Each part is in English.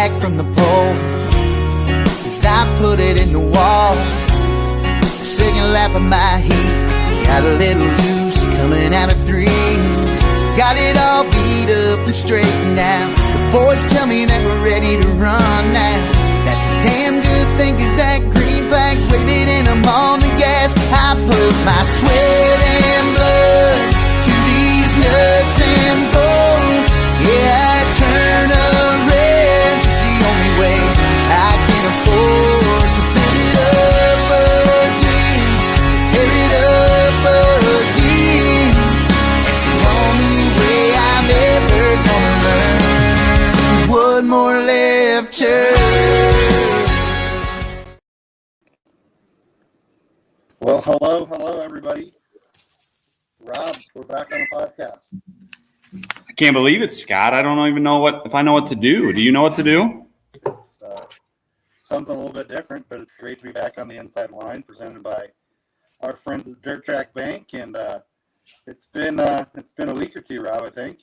back from the pole, 'cause I put it in the wall. Second lap of my heat, got a little loose coming out of 3. Got it all beat up and straightened out. The boys tell me that we're ready to run now. That's a damn good thing, 'cause that green flag's waving and I'm on the gas. I put my sweat and blood to these nuts and bolts. Yeah, I turn a wrench. It's the only way I can afford to build it up again, tear it up again. It's the only way I'm ever gonna learn. One more left turn. Well, hello, everybody. Rob, we're back on the podcast. I can't believe it, Scott. I don't even know if I know what to do. Do you know what to do? It's something a little bit different, but it's great to be back on the Inside Line, presented by our friends at Dirt Track Bank, and it's been a week or two, Rob. I think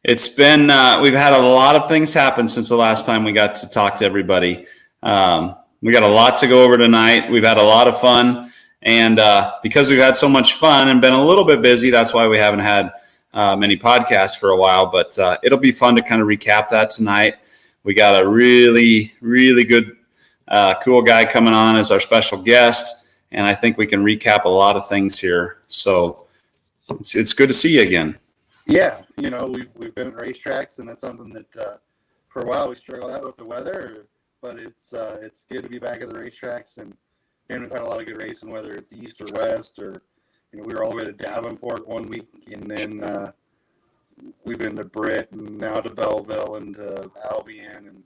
It's been we've had a lot of things happen since the last time we got to talk to everybody. We got a lot to go over tonight. We've had a lot of fun, and because we've had so much fun and been a little bit busy, that's why we haven't had many podcasts for a while. But it'll be fun to kind of recap that tonight. We got a really, really good, cool guy coming on as our special guest, and I think we can recap a lot of things here. So it's good to see you again. Yeah, we've been at racetracks, and that's something that for a while we struggled out with the weather, but it's good to be back at the racetracks, and we've had a lot of good racing, whether it's east or west, or we were all the way to Davenport one week, and then we've been to Britt, and now to Belleville, and to Albion, and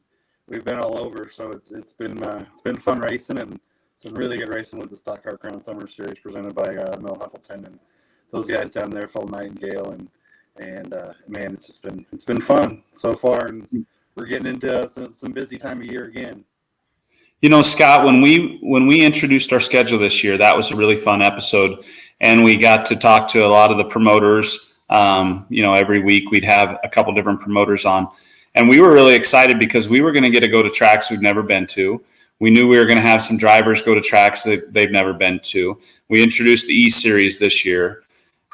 we've been all over. So it's been fun racing, and some really good racing with the Stock Car Crown Summer Series presented by Mel Huppleton and those guys down there, Phil Nightingale, and man, it's been fun so far, and we're getting into some busy time of year again. Scott, when we introduced our schedule this year, that was a really fun episode, and we got to talk to a lot of the promoters. Every week we'd have a couple different promoters on, and we were really excited because we were going to get to go to tracks we've never been to. We knew we were going to have some drivers go to tracks that they've never been to. We introduced the E-Series this year.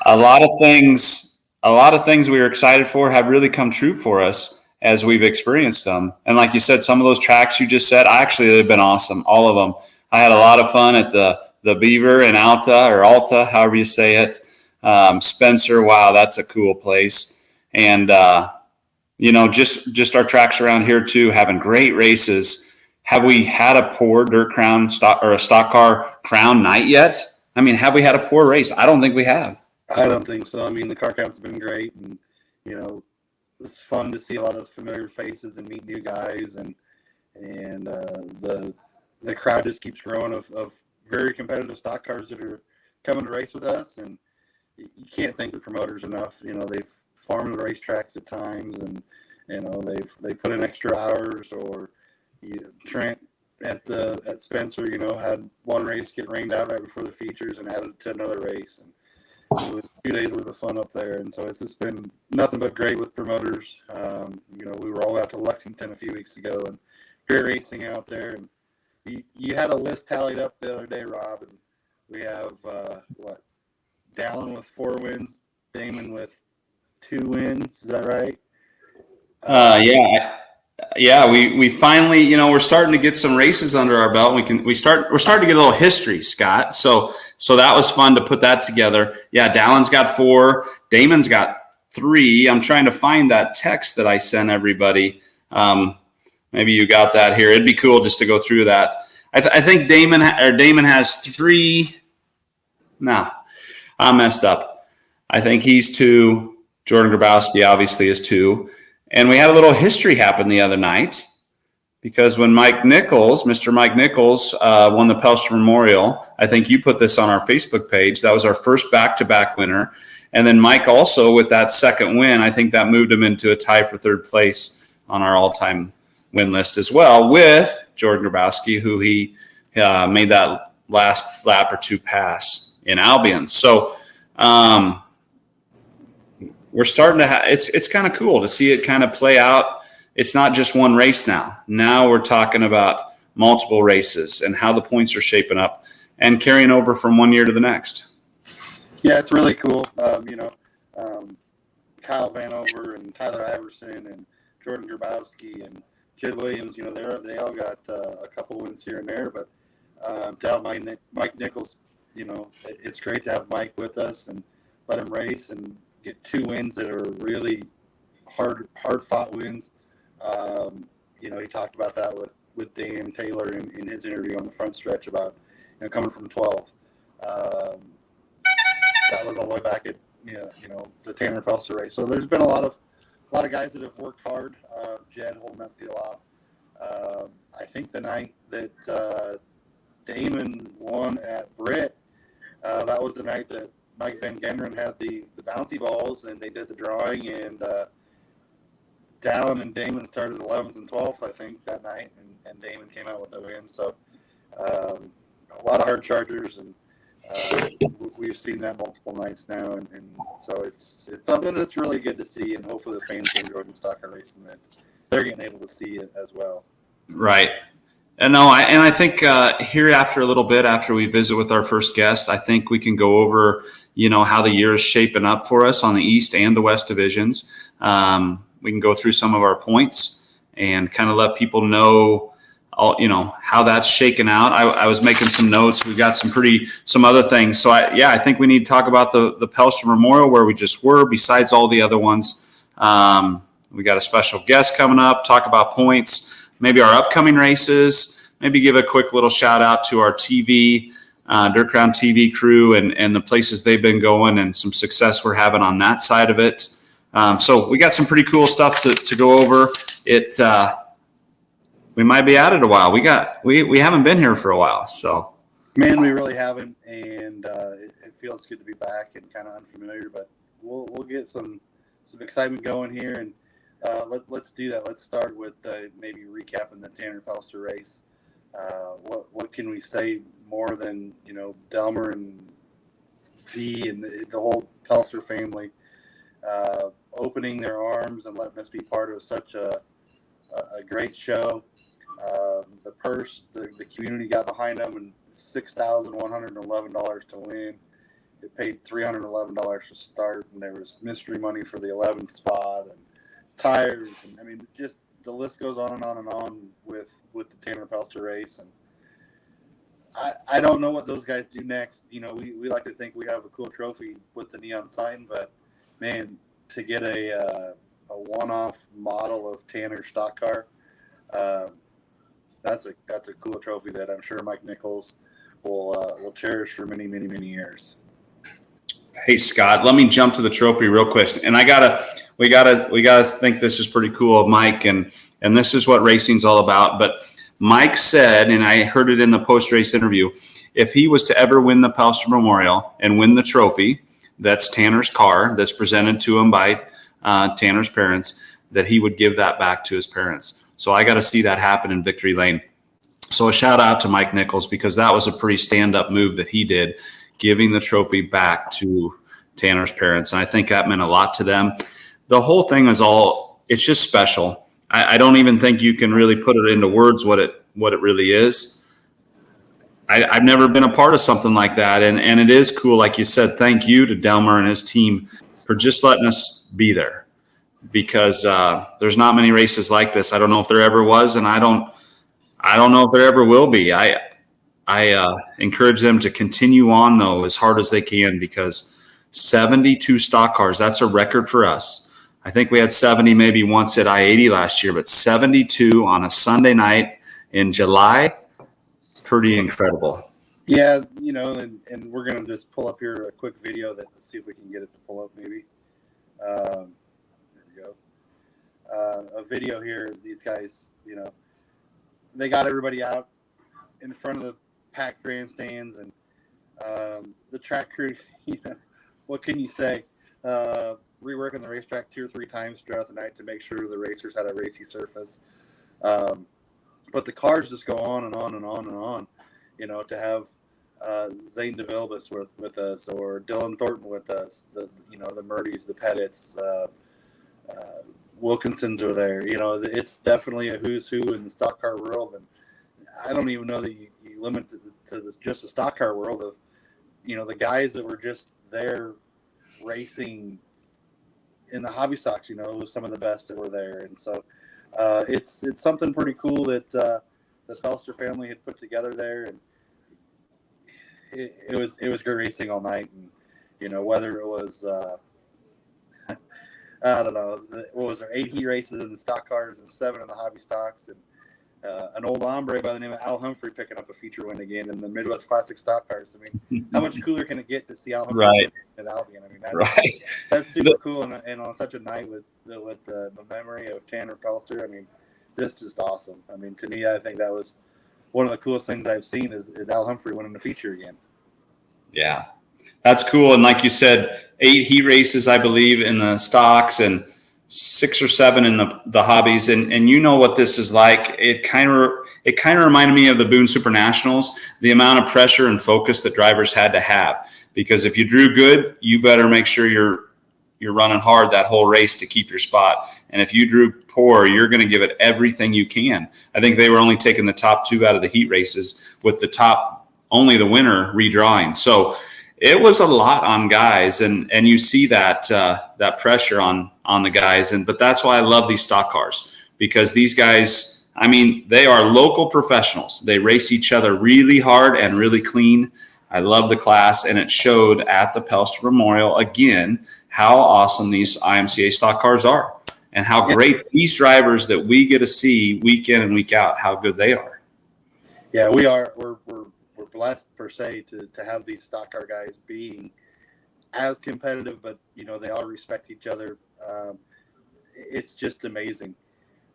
A lot of things we were excited for have really come true for us as we've experienced them. And like you said, some of those tracks you just said, they've been awesome. All of them. I had a lot of fun at the Beaver in Alta, however you say it. Spencer, wow, that's a cool place. And, just our tracks around here too, having great races. Have we had a poor dirt crown or a stock car crown night yet? I mean, have we had a poor race? I don't think we have. I don't think so. I mean, the car counts have been great, and it's fun to see a lot of familiar faces and meet new guys, and the crowd just keeps growing of very competitive stock cars that are coming to race with us, and you can't thank the promoters enough. They've farmed the racetracks at times, and they put in extra hours. Or Trent at Spencer, had one race get rained out right before the features and added to another race, and it was 2 days worth of fun up there. And so it's just been nothing but great with promoters. We were all out to Lexington a few weeks ago, and great racing out there. And you had a list tallied up the other day, Rob, and we have Dallin with 4 wins, Damon with 2 wins. Is that right? Yeah. We finally, we're starting to get some races under our belt. We're starting to get a little history, Scott. So that was fun to put that together. Yeah, Dallin's got 4, Damon's got 3. I'm trying to find that text that I sent everybody. Maybe you got that here. It'd be cool just to go through that. I think Damon has 3. No, I messed up. I think he's 2. Jordan Grabowski obviously is 2. And we had a little history happen the other night because when Mr. Mike Nichols won the Pelster Memorial, I think you put this on our Facebook page. That was our first back-to-back winner. And then Mike also, with that second win, I think that moved him into a tie for 3rd place on our all-time win list as well with Jordan Grabowski, who he made that last lap or 2 pass in Albion. So we're starting to it's kind of cool to see it kind of play out it's not just one race now. Now we're talking about multiple races and how the points are shaping up and carrying over from one year to the next. Yeah, it's really cool. Kyle Vanover and Tyler Iverson and Jordan Grabowski and Jed Williams, they all got a couple wins here and there, but down Mike Nichols, it's great to have Mike with us and let him race and get 2 wins that are really hard fought wins. He talked about that with Dan Taylor in his interview on the front stretch about coming from 12. That was all the way back at the Tanner Pelster race. So there's been a lot of guys that have worked hard. Jed holding that deal off. I think the night that Damon won at Britt, that was the night that Mike Van Genderen had the bouncy balls and they did the drawing, and Dallin and Damon started 11th and 12th, I think, that night, and Damon came out with the win. So a lot of hard chargers, and we've seen that multiple nights now, and so it's something that's really good to see, and hopefully the fans enjoy the stock car racing that they're getting able to see it as well. Right. And I think here after a little bit, after we visit with our first guest, I think we can go over, how the year is shaping up for us on the East and the West divisions. We can go through some of our points and kind of let people know, how that's shaken out. I was making some notes. We got some other things. So I think we need to talk about the Pelster Memorial where we just were, besides all the other ones. We got a special guest coming up, talk about points, maybe our upcoming races, maybe give a quick little shout out to our TV, Dirt Crown TV crew and the places they've been going and some success we're having on that side of it. So we got some pretty cool stuff to go over. We might be at it a while. We haven't been here for a while, so. Man, we really haven't, and it feels good to be back and kind of unfamiliar, but we'll get some excitement going here, and let's do that. Let's start with maybe recapping the Tanner Pelster race. What can we say more than Delmer and Dee and the whole Pelster family opening their arms and letting us be part of such a great show. The purse, the community got behind them, and $6,111 to win. It paid $311 to start, and there was mystery money for the 11th spot and tires, and just the list goes on and on and on with the Tanner Pelster race. And I don't know what those guys do next. We like to think we have a cool trophy with the neon sign, but man, to get a one-off model of Tanner stock car, that's a cool trophy that I'm sure Mike Nichols will cherish for many, many, many years. Hey Scott, let me jump to the trophy real quick, and we gotta think this is pretty cool of Mike, and this is what racing's all about. But Mike said, and I heard it in the post-race interview, if he was to ever win the Pelster Memorial and win the trophy, that's Tanner's car, that's presented to him by Tanner's parents, that he would give that back to his parents. So I got to see that happen in Victory Lane. So a shout out to Mike Nichols, because that was a pretty stand-up move that he did, giving the trophy back to Tanner's parents. And I think that meant a lot to them. The whole thing is it's just special. I don't even think you can really put it into words what it really is. I've never been a part of something like that. And it is cool. Like you said, thank you to Delmer and his team for just letting us be there, because there's not many races like this. I don't know if there ever was, and I don't know if there ever will be. I encourage them to continue on, though, as hard as they can, because 72 stock cars, that's a record for us. I think we had 70 maybe once at I-80 last year, but 72 on a Sunday night in July, pretty incredible. Yeah, and we're going to just pull up here a quick video let's see if we can get it to pull up maybe. There we go. A video here, these guys, they got everybody out in front of the packed grandstands, and the track crew, what can you say? Reworking the racetrack 2 or 3 times throughout the night to make sure the racers had a racy surface. But the cars just go on and on and on and on. To have Zane DeVilbiss with us, or Dylan Thornton with us, the Murdys, the Pettits, Wilkinsons are there. You know, it's definitely a who's who in the stock car world, and I don't even know that you limit to just the stock car world of, you know, the guys that were just there racing in the hobby stocks. You know, it was some of the best that were there, and so it's something pretty cool that the Pelster family had put together there, and it was great racing all night. And you know, whether it was I don't know, what was there, 8 heat races in the stock cars and 7 in the hobby stocks, and an old hombre by the name of Al Humphrey picking up a feature win again in the Midwest Classic stock cars. I mean, how much cooler can it get to see Al Humphrey at Albion? I mean, that's super cool, and on such a night with the memory of Tanner Pelster, I mean, just awesome. I mean, to me, I think that was one of the coolest things I've seen is Al Humphrey winning the feature again. Yeah, that's cool. And like you said, 8 heat races, I believe, in the stocks and 6 or 7 in the hobbies. And you know what this is like. It kind of reminded me of the Boone Super Nationals, the amount of pressure and focus that drivers had to have. Because if you drew good, you better make sure you're running hard that whole race to keep your spot. And if you drew poor, you're going to give it everything you can. I think they were only taking the top 2 out of the heat races, with only the winner redrawing. So it was a lot on guys, and you see that pressure on the guys. But that's why I love these stock cars, because these guys, I mean, they are local professionals. They race each other really hard and really clean. I love the class, and it showed at the Pelster Memorial again how awesome these IMCA stock cars are, and how great these drivers that we get to see week in and week out, how good they are. Yeah, we are. We're blessed per se to have these stock car guys being as competitive, but you know, they all respect each other. It's just amazing.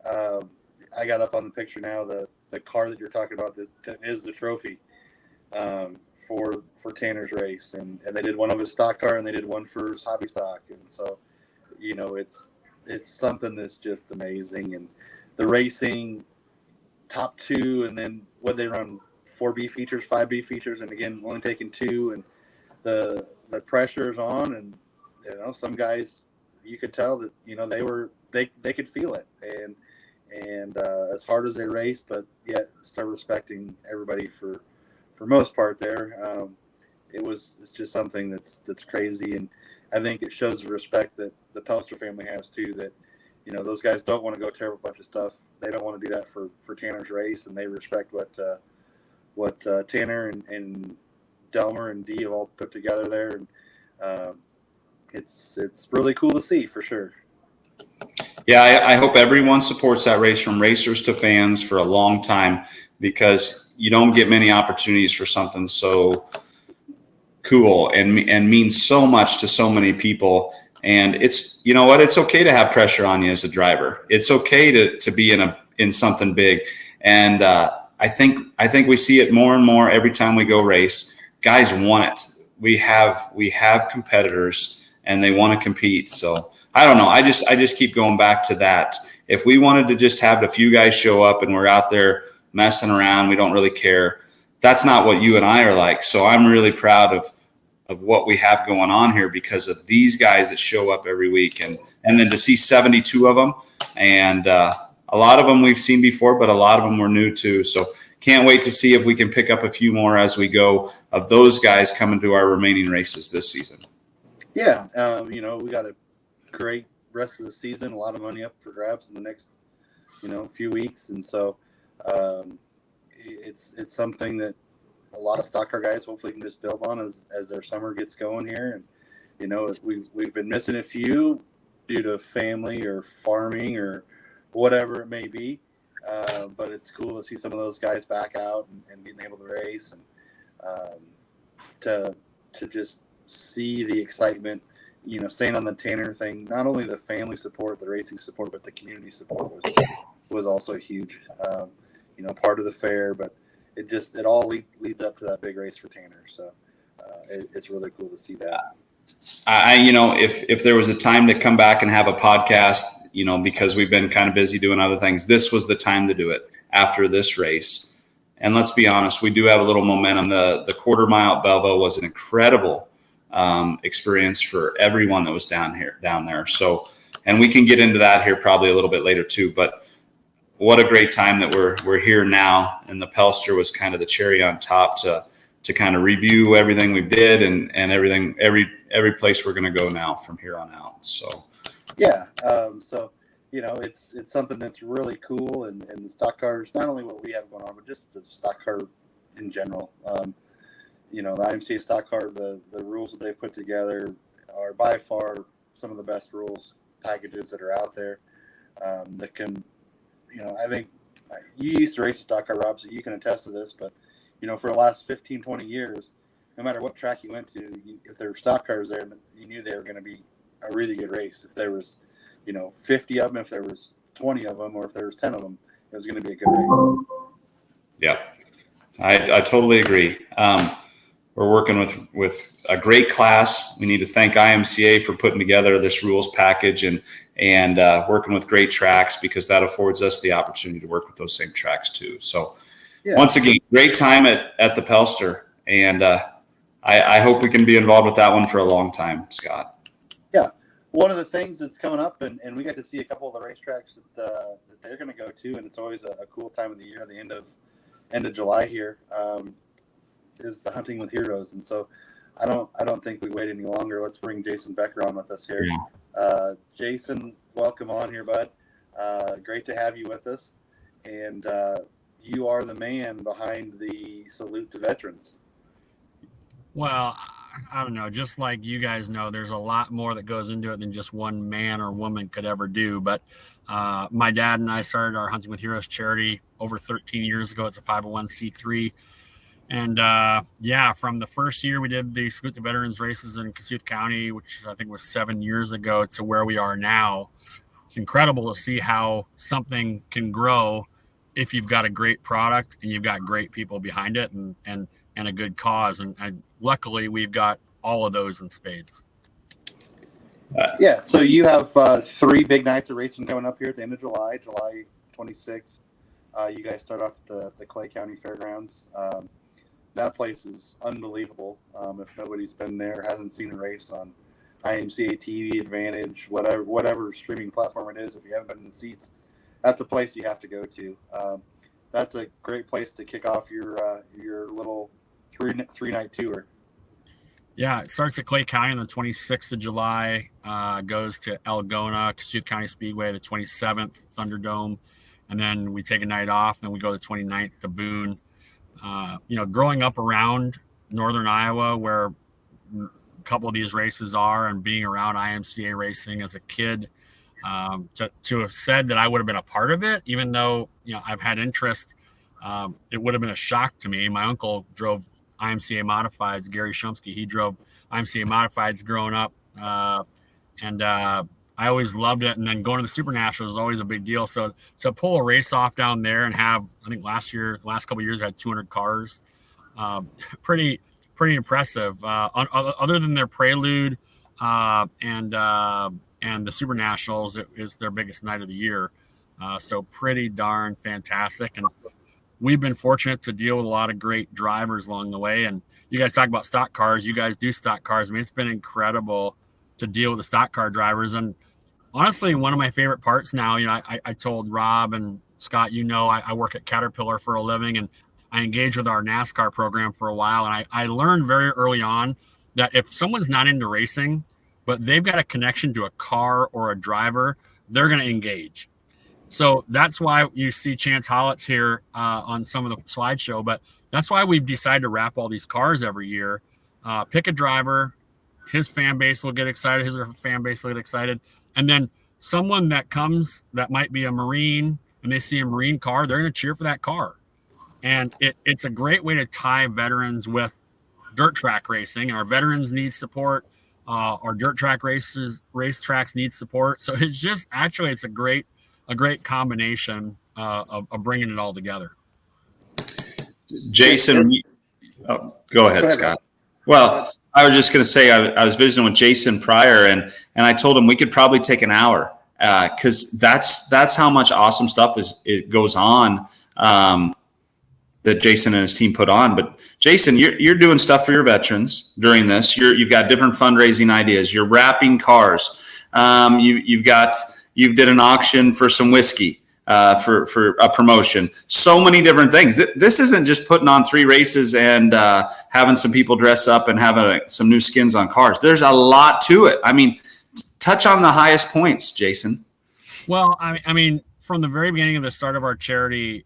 I got up on the picture now, the car that you're talking about that is the trophy for Tanner's race, and they did one of his stock car and they did one for his hobby stock, and so you know, it's something that's just amazing. And the racing top 2, and then what they run 4B features, 5B features, and again only taking 2, and the pressure's on, and you know, some guys you could tell that, you know, they could feel it, and as hard as they race, but yet start respecting everybody for most part there. It's just something that's crazy, and I think it shows the respect that the Pelster family has too, that, you know, those guys don't want to go tear up a bunch of stuff. They don't want to do that for Tanner's race, and they respect what Tanner and Delmer and Dee have all put together there, and it's really cool to see for sure. Yeah, I hope everyone supports that race, from racers to fans, for a long time, because you don't get many opportunities for something so cool and means so much to so many people. And it's, you know what, it's okay to have pressure on you as a driver. It's okay to be in something big. And I think we see it more and more every time we go race. Guys want it. We have competitors, and they want to compete. So I don't know. I just keep going back to that. If we wanted to just have a few guys show up and we're out there messing around, we don't really care. That's not what you and I are like. So I'm really proud of what we have going on here, because of these guys that show up every week, and then to see 72 of them, and a lot of them we've seen before, but a lot of them were new too. So can't wait to see if we can pick up a few more as we go, of those guys coming to our remaining races this season. Yeah, you know, we got a great rest of the season, a lot of money up for grabs in the next, you know, few weeks, and so it's something that a lot of stock car guys hopefully can just build on as their summer gets going here. And you know, we've been missing a few due to family or farming or whatever it may be, but it's cool to see some of those guys back out and being able to race, and to just see the excitement, you know, staying on the Tanner thing. Not only the family support, the racing support, but the community support was also huge. You know, part of the fair, but it all leads up to that big race for Tanner. So it's really cool to see that. You know, if there was a time to come back and have a podcast, you know, because we've been kind of busy doing other things, this was the time to do it after this race. And let's be honest, we do have a little momentum. The quarter mile at Belleville was an incredible experience for everyone that was down there. So and we can get into that here probably a little bit later too. But what a great time that we're here now, and the Pelster was kind of the cherry on top to kind of review everything we did and everything, every place we're going to go now from here on out. So yeah, so it's something that's really cool, and the stock cars, not only what we have going on, but just the stock car in general. The IMCA stock car, the rules that they put together are by far some of the best rules packages that are out there. That can, I think you used to race a stock car, Rob, so you can attest to this, but for the last 15, 20 years, no matter what track you went to, if there were stock cars there, you knew they were going to be a really good race. If there was, 50 of them, if there was 20 of them, or if there was 10 of them, it was going to be a good race. Yeah, I totally agree. We're working with a great class. We need to thank IMCA for putting together this rules package and working with great tracks, because that affords us the opportunity to work with those same tracks too. So once again, great time at the Pelster, and I hope we can be involved with that one for a long time, Scott. Yeah. One of the things that's coming up, and we got to see a couple of the racetracks that they're going to go to, and it's always a cool time of the year, the end of July here, is the Hunting with Heroes. And so I don't think we wait any longer. Let's bring Jason Becker on with us here. Yeah. Jason, welcome on here, bud. Great to have you with us. And you are the man behind the Salute to Veterans. Well, I don't know. Just like you guys know, there's a lot more that goes into it than just one man or woman could ever do. But my dad and I started our Hunting with Heroes charity over 13 years ago. It's a 501c3. And from the first year we did the Salute to Veterans races in Kossuth County, which I think was 7 years ago, to where we are now, it's incredible to see how something can grow if you've got a great product and you've got great people behind it and a good cause. And luckily we've got all of those in spades. So you have 3 big nights of racing coming up here at the end of July 26th. You guys start off at the Clay County Fairgrounds. That place is unbelievable. If nobody's been there, hasn't seen a race on IMCA TV, Advantage, whatever streaming platform it is, if you haven't been in the seats, that's a place you have to go to. That's a great place to kick off your little three-night tour. Yeah, it starts at Clay County on the 26th of July, goes to Algona, Kossuth County Speedway, the 27th, Thunderdome, and then we take a night off, and we go the 29th to Boone. Growing up around northern Iowa, where a couple of these races are, and being around IMCA racing as a kid, to have said that I would have been a part of it, even though I've had interest, it would have been a shock to me. My uncle drove IMCA Modifieds, Gary Shumsky. He drove IMCA Modifieds growing up, and I always loved it. And then going to the Super Nationals was always a big deal. So to pull a race off down there and have, I think last couple of years, we had 200 cars. Pretty impressive. Other than their Prelude and the Super Nationals, it is their biggest night of the year. So pretty darn fantastic. And we've been fortunate to deal with a lot of great drivers along the way. And you guys talk about stock cars. You guys do stock cars. I mean, it's been incredible to deal with the stock car drivers. And honestly, one of my favorite parts now, I told Rob and Scott, I work at Caterpillar for a living, and I engaged with our NASCAR program for a while. And I learned very early on that if someone's not into racing, but they've got a connection to a car or a driver, they're going to engage. So that's why you see Chance Hollis here on some of the slideshow, but that's why we've decided to wrap all these cars every year. Pick a driver, his fan base will get excited, his fan base will get excited, and then someone that comes that might be a Marine and they see a Marine car, they're going to cheer for that car. And it's a great way to tie veterans with dirt track racing. Our veterans need support. Our dirt track racetracks need support. So it's just actually it's a great combination of bringing it all together. Jason, go ahead, Scott. Well, I was just going to say I was visiting with Jason prior, and I told him we could probably take an hour because that's how much awesome stuff it goes on that Jason and his team put on. But Jason, you're doing stuff for your veterans during this. You've got different fundraising ideas. You're wrapping cars. You did an auction for some whiskey. For a promotion, so many different things. This isn't just putting on 3 races and having some people dress up and having some new skins on cars. There's a lot to it. I mean, touch on the highest points, Jason. Well, I mean, from the very beginning of the start of our charity,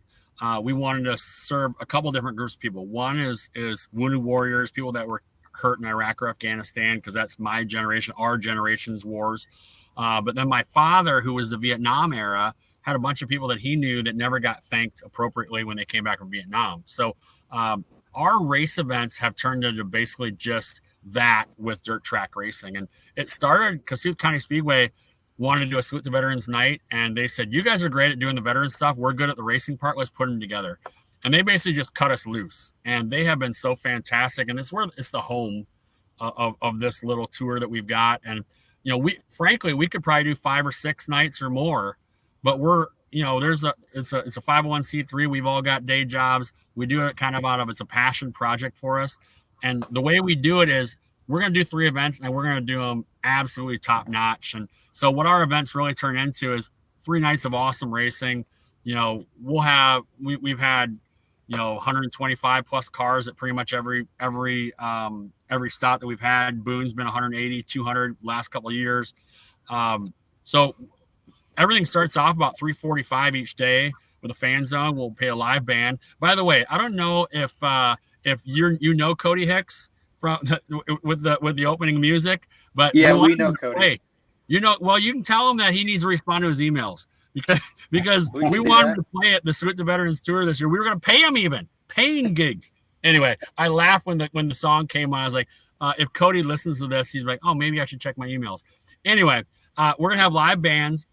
we wanted to serve a couple different groups of people. One is wounded warriors, people that were hurt in Iraq or Afghanistan, because that's my generation, our generation's wars. But then my father, who was the Vietnam era, had a bunch of people that he knew that never got thanked appropriately when they came back from Vietnam. So our race events have turned into basically just that with dirt track racing. And it started, Kossuth County Speedway wanted to do a Salute the Veterans night. And they said, you guys are great at doing the veteran stuff. We're good at the racing part. Let's put them together. And they basically just cut us loose. And they have been so fantastic. And it's the home of this little tour that we've got. And, we could probably do 5 or 6 nights or more. But it's a 501c3. We've all got day jobs. We do it kind of it's a passion project for us. And the way we do it is we're going to do 3 events and we're going to do them absolutely top notch. And so what our events really turn into is 3 nights of awesome racing. We've had 125 plus cars at pretty much every stop that we've had. Boone's been 180, 200 last couple of years. So everything starts off about 3:45 each day with a fan zone. We'll pay a live band. By the way, I don't know if Cody Hicks from with the opening music, but yeah, we know Cody. Hey, you can tell him that he needs to respond to his emails because we want him to play at the Salute the Veterans tour this year. We were going to pay him paying gigs. Anyway, I laughed when the song came on. I was like, if Cody listens to this, he's like, oh, maybe I should check my emails. Anyway, we're gonna have live bands.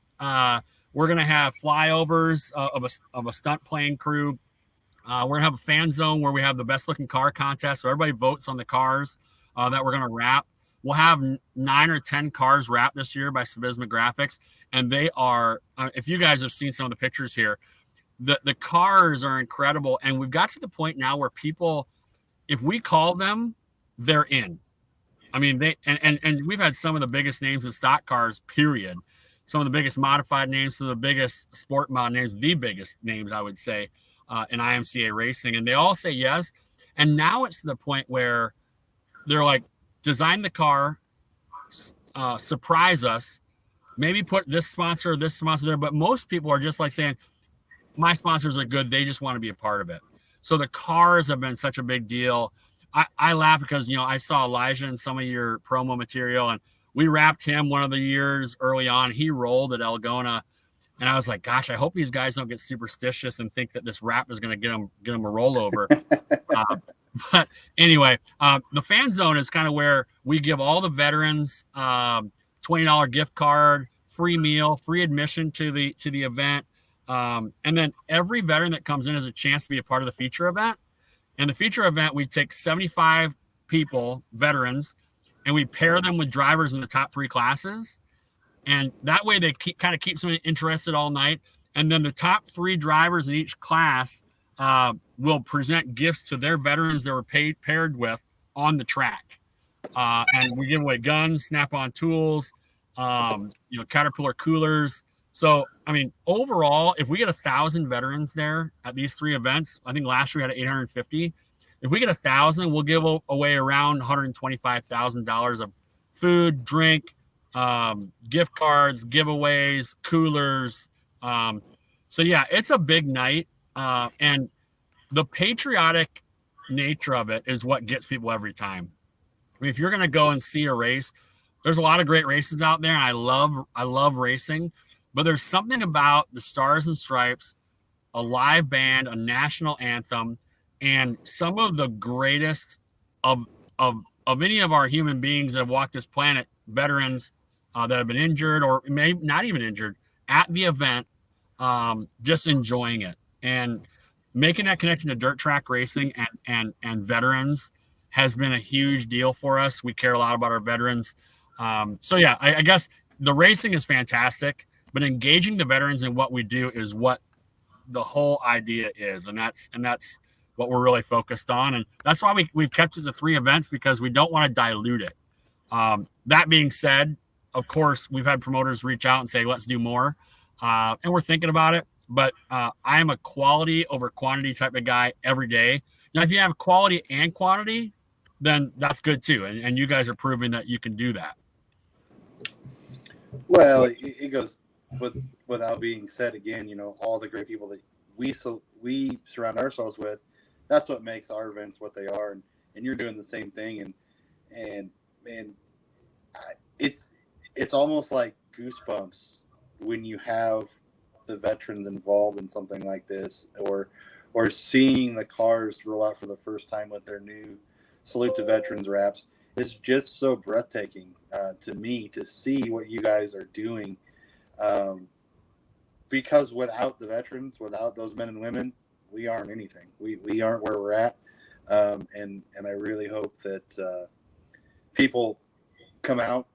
We're going to have flyovers of a stunt plane crew. We're going to have a fan zone where we have the best looking car contest. So everybody votes on the cars that we're going to wrap. We'll have 9 or 10 cars wrapped this year by Sabisma Graphics. And they are, if you guys have seen some of the pictures here, the cars are incredible. And we've got to the point now where people, if we call them, they're in. I mean, and we've had some of the biggest names in stock cars, period. Some of the biggest modified names, some of the biggest sport mod names, the biggest names, I would say, in IMCA racing. And they all say yes. And now it's to the point where they're like, design the car, surprise us, maybe put this sponsor there. But most people are just like saying, my sponsors are good. They just want to be a part of it. So the cars have been such a big deal. I laugh because, I saw Elijah in some of your promo material, and we wrapped him one of the years early on. He rolled at Algona, and I was like, gosh, I hope these guys don't get superstitious and think that this wrap is going to get them a rollover. But anyway, the fan zone is kind of where we give all the veterans $20 gift card, free meal, free admission to the event. And then every veteran that comes in has a chance to be a part of the feature event. And the feature event, we take 75 people, veterans, and we pair them with drivers in the top 3 classes. And that way they kind of keeps them interested all night. And then the top 3 drivers in each class will present gifts to their veterans that were paired with on the track. And we give away guns, Snap-on tools, Caterpillar coolers. So, I mean, overall, if we get 1,000 veterans there at these 3 events, I think last year we had 850. If we get 1,000, we'll give away around $125,000 of food, drink, gift cards, giveaways, coolers. So yeah, it's a big night. And the patriotic nature of it is what gets people every time. I mean, if you're going to go and see a race, there's a lot of great races out there. And I love racing, but there's something about the Stars and Stripes, a live band, a national anthem, and some of the greatest of any of our human beings that have walked this planet, veterans that have been injured or maybe not even injured at the event, just enjoying it and making that connection to dirt track racing and veterans has been a huge deal for us. We care a lot about our veterans. So yeah, I guess the racing is fantastic, but engaging the veterans in what we do is what the whole idea is. And that's what we're really focused on. And that's why we've kept it to 3 events, because we don't want to dilute it. That being said, of course, we've had promoters reach out and say, let's do more. And we're thinking about it. But I am a quality over quantity type of guy every day. Now, if you have quality and quantity, then that's good too. And you guys are proving that you can do that. Well, it goes without being said again, all the great people that we surround ourselves with, that's what makes our events what they are. And you're doing the same thing. And man, it's almost like goosebumps when you have the veterans involved in something like this, or seeing the cars roll out for the first time with their new Salute to Veterans wraps. It's just so breathtaking to me to see what you guys are doing, because without the veterans, without those men and women, we aren't anything. We aren't where we're at, and I really hope that people come out.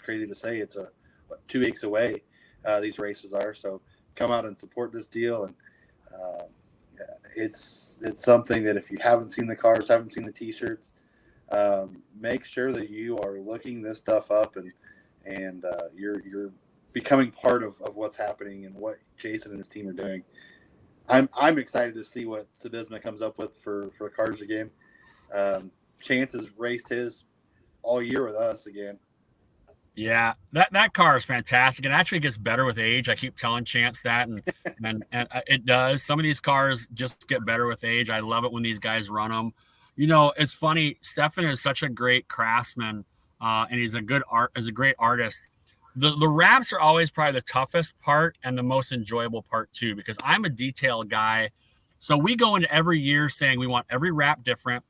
Crazy to say, it's 2 weeks away. These races are, so come out and support this deal. And it's something that if you haven't seen the cars, haven't seen the t-shirts, make sure that you are looking this stuff up, and you're becoming part of what's happening and what Jason and his team are doing. I'm excited to see what Sadisma comes up with for cars again. Chance has raced his all year with us again. Yeah, that car is fantastic. It actually gets better with age. I keep telling Chance that, and it does. Some of these cars just get better with age. I love it when these guys run them. It's funny. Stefan is such a great craftsman, and he's a great artist. The wraps are always probably the toughest part and the most enjoyable part too, because I'm a detail guy. So we go into every year saying we want every wrap different,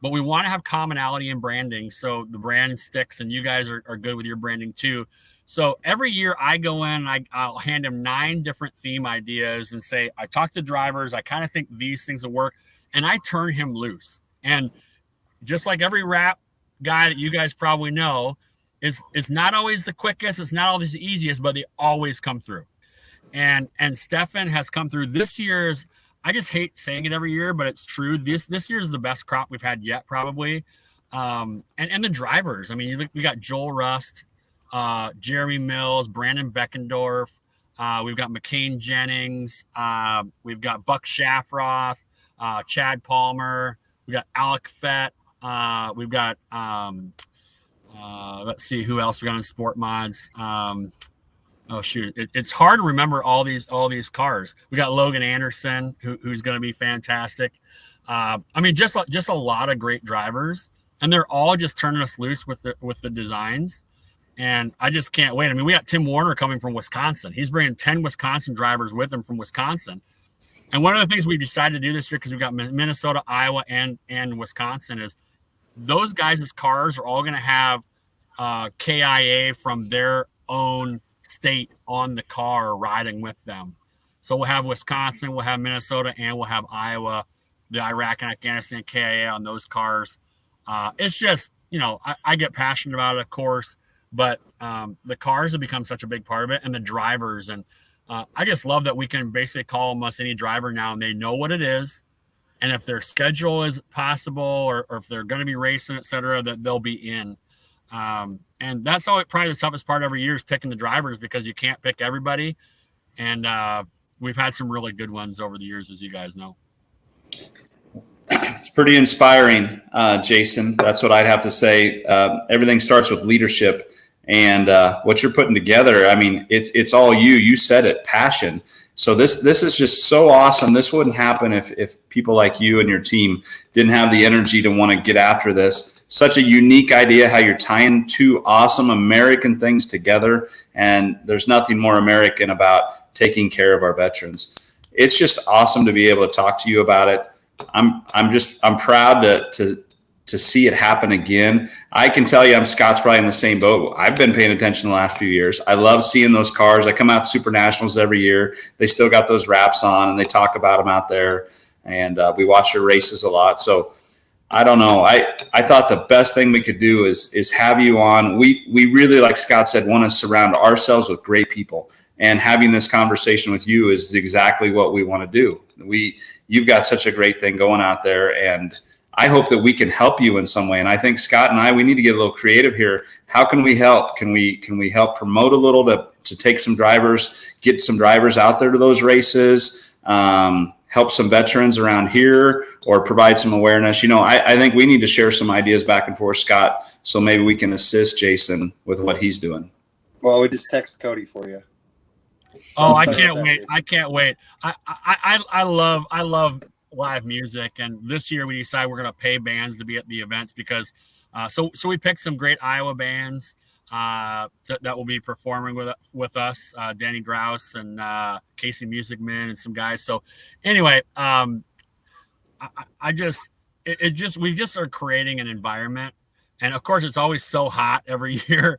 but we want to have commonality in branding. So the brand sticks, and you guys are good with your branding too. So every year I go in, I'll hand him 9 different theme ideas and say, I talk to drivers. I kind of think these things will work. And I turn him loose. And just like every wrap guy that you guys probably know, it's not always the quickest. It's not always the easiest, but they always come through. And Stefan has come through this year's. I just hate saying it every year, but it's true. This year's the best crop we've had yet, probably. And the drivers. I mean, we got Joel Rust, Jeremy Mills, Brandon Beckendorf. We've got McCain Jennings. We've got Buck Shafroth, Chad Palmer. We got Alec Fett. We've got let's see who else we got in Sport Mods. Oh shoot! It's hard to remember all these cars. We got Logan Anderson, who's going to be fantastic. I mean, just a lot of great drivers, and they're all just turning us loose with the designs. And I just can't wait. I mean, we got Tim Warner coming from Wisconsin. He's bringing 10 Wisconsin drivers with him from Wisconsin. And one of the things we decided to do this year, because we've got Minnesota, Iowa, and Wisconsin, is those guys' cars are all going to have KIA from their own state on the car riding with them. So we'll have Wisconsin, we'll have Minnesota, and we'll have Iowa, the Iraq and Afghanistan KIA on those cars. It's just, I get passionate about it, of course, but the cars have become such a big part of it, and the drivers. And I just love that we can basically call almost any driver now, and they know what it is. And if their schedule is possible, or if they're going to be racing, et cetera, that they'll be in. And that's probably the toughest part every year is picking the drivers, because you can't pick everybody. And we've had some really good ones over the years, as you guys know. It's pretty inspiring, Jason. That's what I'd have to say. Everything starts with leadership, and what you're putting together. I mean, it's all you. You said it, passion. So this is just so awesome. This wouldn't happen if people like you and your team didn't have the energy to want to get after this. Such a unique idea how you're tying 2 awesome American things together, and there's nothing more American about taking care of our veterans. It's just awesome to be able to talk to you about it. I'm proud to see it happen again. I can tell you, Scott's probably in the same boat. I've been paying attention the last few years. I love seeing those cars. I come out to Super Nationals every year. They still got those wraps on, and they talk about them out there, and we watch their races a lot. So I don't know. I thought the best thing we could do is have you on. We really, like Scott said, want to surround ourselves with great people, and having this conversation with you is exactly what we want to do. You've got such a great thing going out there, and I hope that we can help you in some way. And I think Scott and I, we need to get a little creative here. How can we help? Can we help promote a little to take some drivers, get some drivers out there to those races, help some veterans around here, or provide some awareness? I think we need to share some ideas back and forth, Scott, so maybe we can assist Jason with what he's doing. Well, we just text Cody for you. Oh, I can't wait. I can't wait. I love live music, and this year we decided we're going to pay bands to be at the events because so we picked some great Iowa bands that will be performing with us, Danny Grouse and Casey Musicman and some guys. So anyway, we just are creating an environment, and of course it's always so hot every year,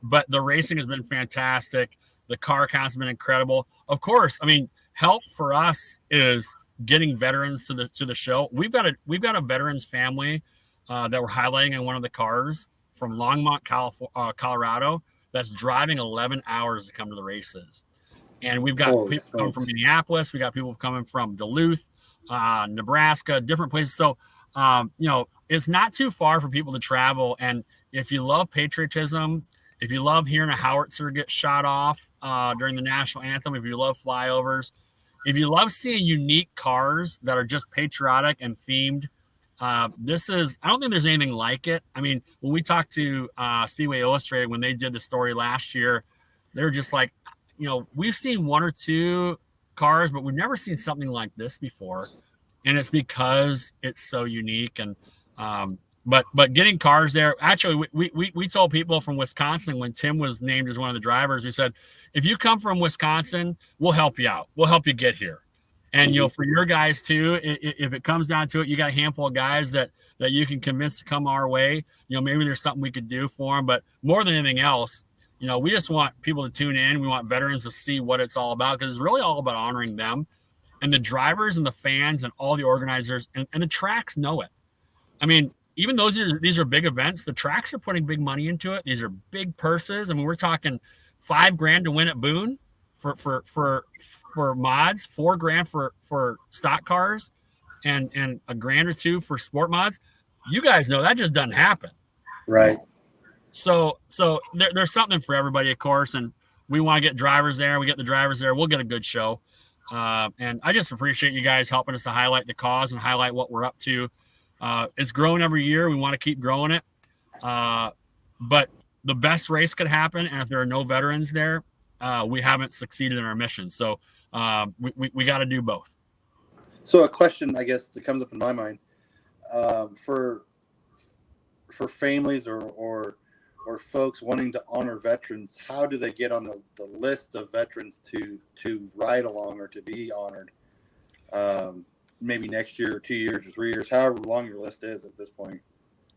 but the racing has been fantastic. The car count's been incredible. Of course, I mean, help for us is getting veterans to the show. We've got a veterans family that we're highlighting in one of the cars from Longmont, Colorado, that's driving 11 hours to come to the races. And we've got people coming from Minneapolis. We got people coming from Duluth, Nebraska, different places. So, it's not too far for people to travel. And if you love patriotism, if you love hearing a howitzer get shot off during the national anthem, if you love flyovers, if you love seeing unique cars that are just patriotic and themed, I don't think there's anything like it. I mean, when we talked to Speedway Illustrated, when they did the story last year, they were just like, we've seen one or two cars, but we've never seen something like this before. And it's because it's so unique. And, but getting cars there, actually, we told people from Wisconsin when Tim was named as one of the drivers, we said, if you come from Wisconsin, we'll help you out. We'll help you get here. And, for your guys too, if it comes down to it, you got a handful of guys that you can convince to come our way. Maybe there's something we could do for them. But more than anything else, we just want people to tune in. We want veterans to see what it's all about, because it's really all about honoring them. And the drivers and the fans and all the organizers and the tracks know it. I mean, even these are big events. The tracks are putting big money into it. These are big purses. I mean, we're talking $5,000 to win at Boone for mods, $4,000 for stock cars, and $1,000 or $2,000 for sport mods. You guys know that just doesn't happen. Right. So there's something for everybody, of course, and we want to get drivers there. We get the drivers there. We'll get a good show. And I just appreciate you guys helping us to highlight the cause and highlight what we're up to. It's growing every year. We want to keep growing it. But the best race could happen, and if there are no veterans there, we haven't succeeded in our mission. So we got to do both. So a question, I guess, that comes up in my mind, for families or folks wanting to honor veterans, how do they get on the list of veterans to ride along or to be honored? Maybe next year or 2 years or 3 years, however long your list is at this point.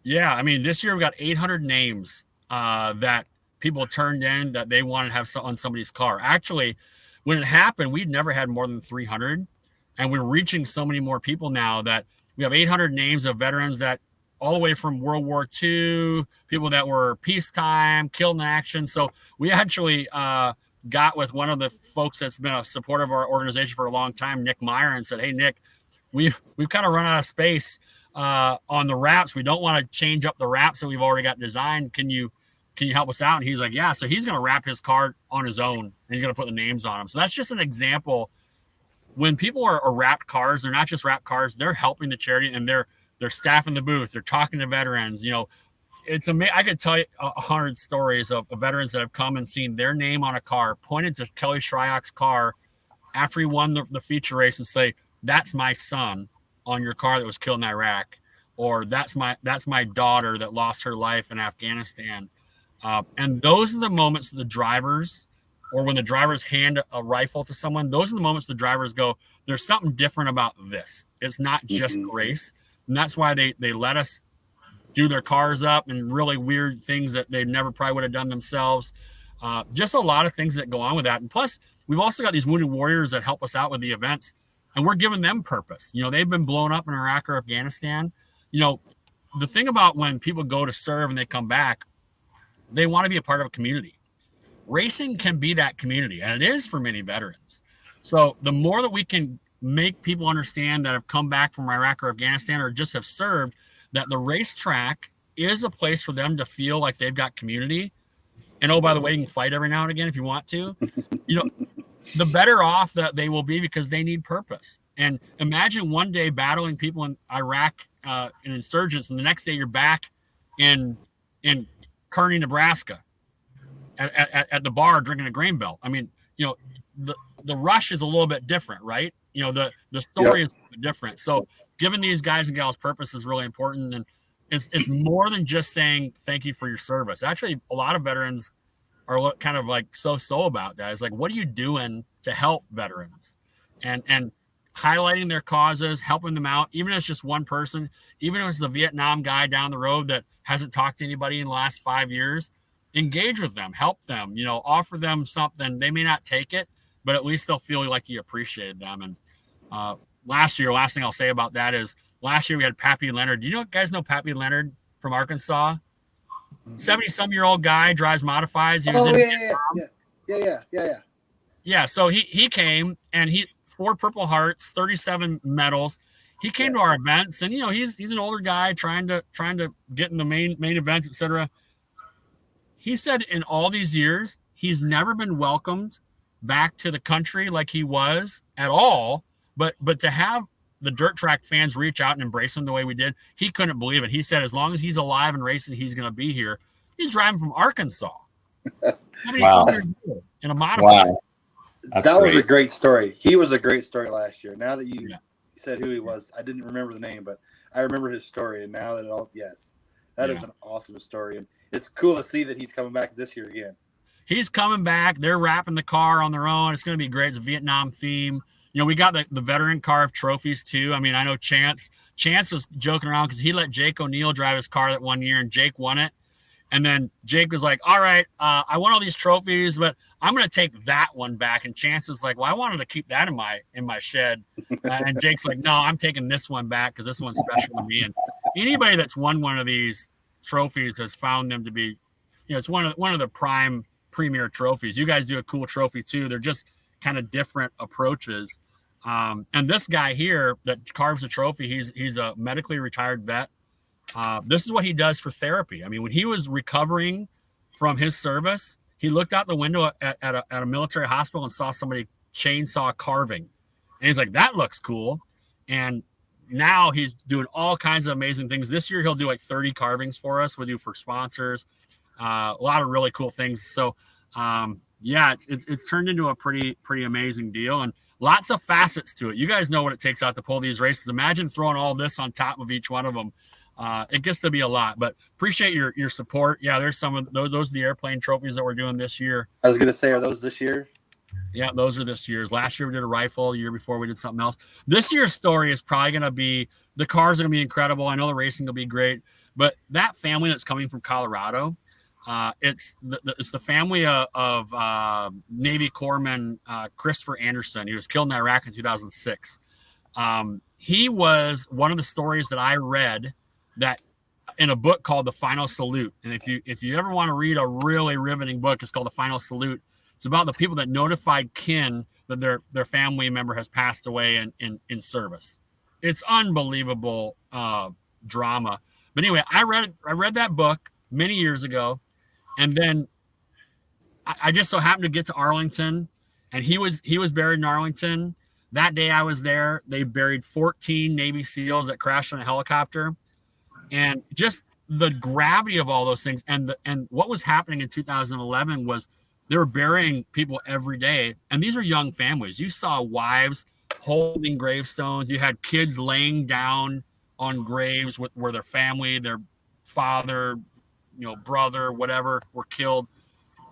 Yeah, I mean, this year we got 800 names that people turned in that they wanted to have on somebody's car. Actually, when it happened, we'd never had more than 300, and we're reaching so many more people now that we have 800 names of veterans that all the way from World War II, people that were peacetime, killed in action. So we actually got with one of the folks that's been a supporter of our organization for a long time, Nick Meyer, and said, hey, Nick, we've kind of run out of space on the wraps. We don't want to change up the wraps that we've already got designed. Can you help us out? And he's like, yeah. So he's going to wrap his car on his own, and he's going to put the names on them. So that's just an example. When people are wrapped cars, they're not just wrapped cars. They're helping the charity, and they're staffing the booth. They're talking to veterans. It's amazing. I could tell you 100 stories of veterans that have come and seen their name on a car, pointed to Kelly Shryock's car after he won the feature race, and say, that's my son on your car that was killed in Iraq, or that's my daughter that lost her life in Afghanistan. And those are the moments the drivers, or when the drivers hand a rifle to someone, those are the moments the drivers go, there's something different about this. It's not just a race. And that's why they let us do their cars up and really weird things that they never probably would have done themselves. Just a lot of things that go on with that. And plus, we've also got these wounded warriors that help us out with the events, and we're giving them purpose. They've been blown up in Iraq or Afghanistan. The thing about when people go to serve and they come back, they want to be a part of a community. Racing can be that community, and it is for many veterans. So the more that we can make people understand that have come back from Iraq or Afghanistan or just have served that the racetrack is a place for them to feel like they've got community. And oh, by the way, you can fight every now and again if you want to. You know, the better off that they will be because they need purpose. And imagine one day battling people in Iraq and insurgents, and the next day you're back in Kearney, Nebraska, at the bar drinking a grain belt. I mean, you know, the rush is a little bit different, right? You know, the story is different. So giving these guys and gals purpose is really important. And it's more than just saying thank you for your service. Actually, a lot of veterans are kind of like so about that. It's like, what are you doing to help veterans? And highlighting their causes, helping them out, even if it's just one person, even if it's the Vietnam guy down the road that hasn't talked to anybody in the last 5 years, engage with them, help them, you know, offer them something. They may not take it, but at least they'll feel like you appreciated them. And last thing I'll say about that is last year we had Pappy Leonard. Do you guys know Pappy Leonard from Arkansas? 70-some-year-old guy, drives modifieds. He was Yeah, so he came and 4 Purple Hearts, 37 medals. He came to our events, and you know he's an older guy trying to get in the main events, etc. He said in all these years he's never been welcomed back to the country like he was at all. But to have the dirt track fans reach out and embrace him the way we did, he couldn't believe it. He said as long as he's alive and racing, he's going to be here. He's driving from Arkansas. Wow. In a modified. Wow. That was a great story. He was a great story last year. Now that you said who he was, I didn't remember the name, but I remember his story. And now that that is an awesome story. And it's cool to see that he's coming back this year again. He's coming back. They're wrapping the car on their own. It's going to be great. It's a Vietnam theme. You know, we got the veteran carved trophies too. I mean, I know Chance was joking around because he let Jake O'Neill drive his car that one year and Jake won it. And then Jake was like, all right, I won all these trophies, but I'm going to take that one back. And Chance was like, well, I wanted to keep that in my shed. And Jake's like, no, I'm taking this one back because this one's special to me. And anybody that's won one of these trophies has found them to be, you know, it's one of the premier trophies. You guys do a cool trophy too. They're just kind of different approaches. And this guy here that carves the trophy, he's a medically retired vet. This is what he does for therapy. I mean, when he was recovering from his service, he looked out the window at a military hospital and saw somebody chainsaw carving. And he's like, that looks cool. And now he's doing all kinds of amazing things. This year, he'll do like 30 carvings for us. We'll do for sponsors, a lot of really cool things. So, it's turned into a pretty amazing deal and lots of facets to it. You guys know what it takes out to pull these races. Imagine throwing all this on top of each one of them. It gets to be a lot, but appreciate your support. Yeah, there's some of those are the airplane trophies that we're doing this year. I was going to say, are those this year? Yeah, those are this year's. Last year we did a rifle. The year before we did something else. This year's story is probably going to be, the cars are going to be incredible. I know the racing will be great, but that family that's coming from Colorado, it's the family of Navy Corpsman Christopher Anderson. He was killed in Iraq in 2006. He was one of the stories that I read that in a book called The Final Salute. And if you ever want to read a really riveting book, it's called The Final Salute. It's about the people that notified kin that their family member has passed away in service. It's unbelievable drama. But anyway, I read that book many years ago, and then I just so happened to get to Arlington, and he was buried in Arlington. That day I was there. They buried 14 Navy SEALs that crashed on a helicopter. And just the gravity of all those things and what was happening in 2011 was they were burying people every day. And these are young families. You saw wives holding gravestones. You had kids laying down on graves where their family, their father, brother, whatever, were killed.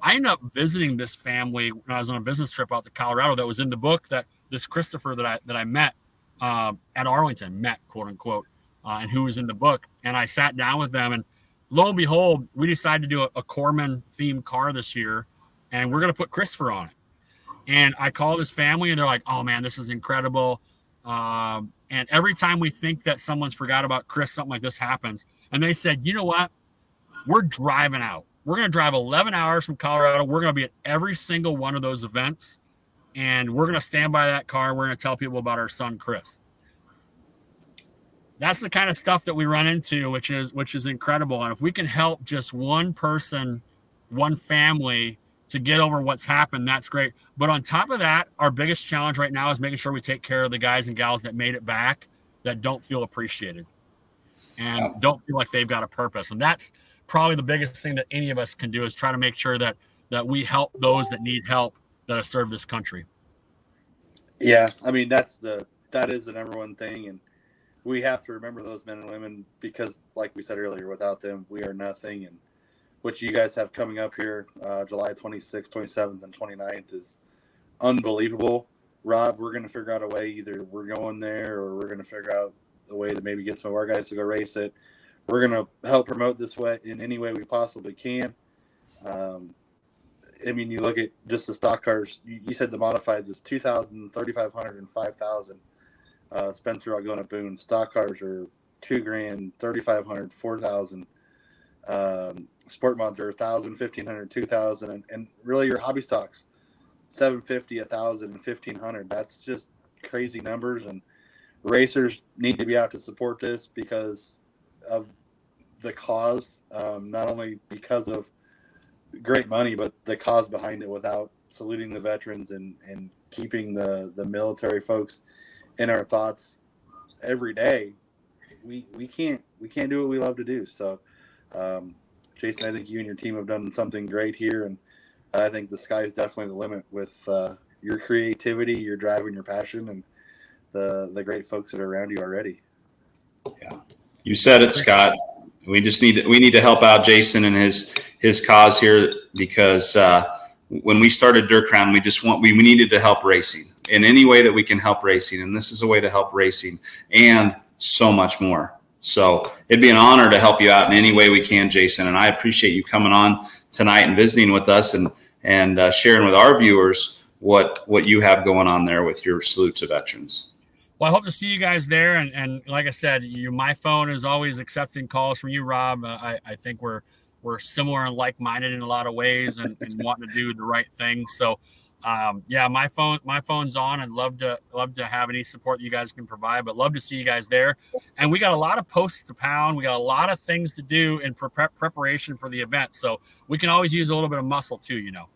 I ended up visiting this family when I was on a business trip out to Colorado that was in the book that this Christopher that I met at Arlington, quote unquote, and who was in the book. And I sat down with them, and lo and behold, we decided to do a Corpsman themed car this year, and we're going to put Christopher on it. And I called his family, and they're like, oh man, this is incredible. And every time we think that someone's forgot about Chris, something like this happens. And they said, you know what? We're driving out. We're going to drive 11 hours from Colorado. We're going to be at every single one of those events. and we're going to stand by that car. We're going to tell people about our son, Chris. That's the kind of stuff that we run into, which is incredible. And if we can help just one person, one family to get over what's happened, that's great. But on top of that, our biggest challenge right now is making sure we take care of the guys and gals that made it back that don't feel appreciated and don't feel like they've got a purpose. And that's probably the biggest thing that any of us can do, is try to make sure that we help those that need help, that have served this country. Yeah, I mean, that is the number one thing, and we have to remember those men and women, because, like we said earlier, without them, we are nothing. And what you guys have coming up here, July 26th, 27th, and 29th is unbelievable. Rob, we're going to figure out a way. Either we're going there, or we're going to figure out a way to maybe get some of our guys to go race it. We're going to help promote this way in any way we possibly can. I mean, you look at just the stock cars. You said the modifieds is 2,000, 3,500, and 5,000. Spencer Algona Boone stock cars are $2,000, 3,500, 4,000. Sport mods are 1,000, 1,500, 2,000, and really your hobby stocks 750, 1,000, and 1,500. That's just crazy numbers, and racers need to be out to support this because of the cause, not only because of great money, but the cause behind it. Without saluting the veterans and keeping the military folks in our thoughts every day, we can't do what we love to do. So Jason, I think you and your team have done something great here, and I think the sky is definitely the limit with your creativity, your drive, and your passion, and the great folks that are around you already. Yeah, you said it, Scott. We need to help out Jason and his cause here, because when we started Dirt Crown, we needed to help racing in any way that we can help racing, and this is a way to help racing and so much more. So it'd be an honor to help you out in any way we can, Jason. And I appreciate you coming on tonight and visiting with us and sharing with our viewers what you have going on there with your Salute to Veterans. Well, I hope to see you guys there. And like I said, my phone is always accepting calls from you, Rob. I think we're similar and like-minded in a lot of ways, and wanting to do the right thing. So, yeah, my phone's on. I'd love to have any support you guys can provide, but love to see you guys there. And we got a lot of posts to pound. We got a lot of things to do in preparation for the event. So we can always use a little bit of muscle too, There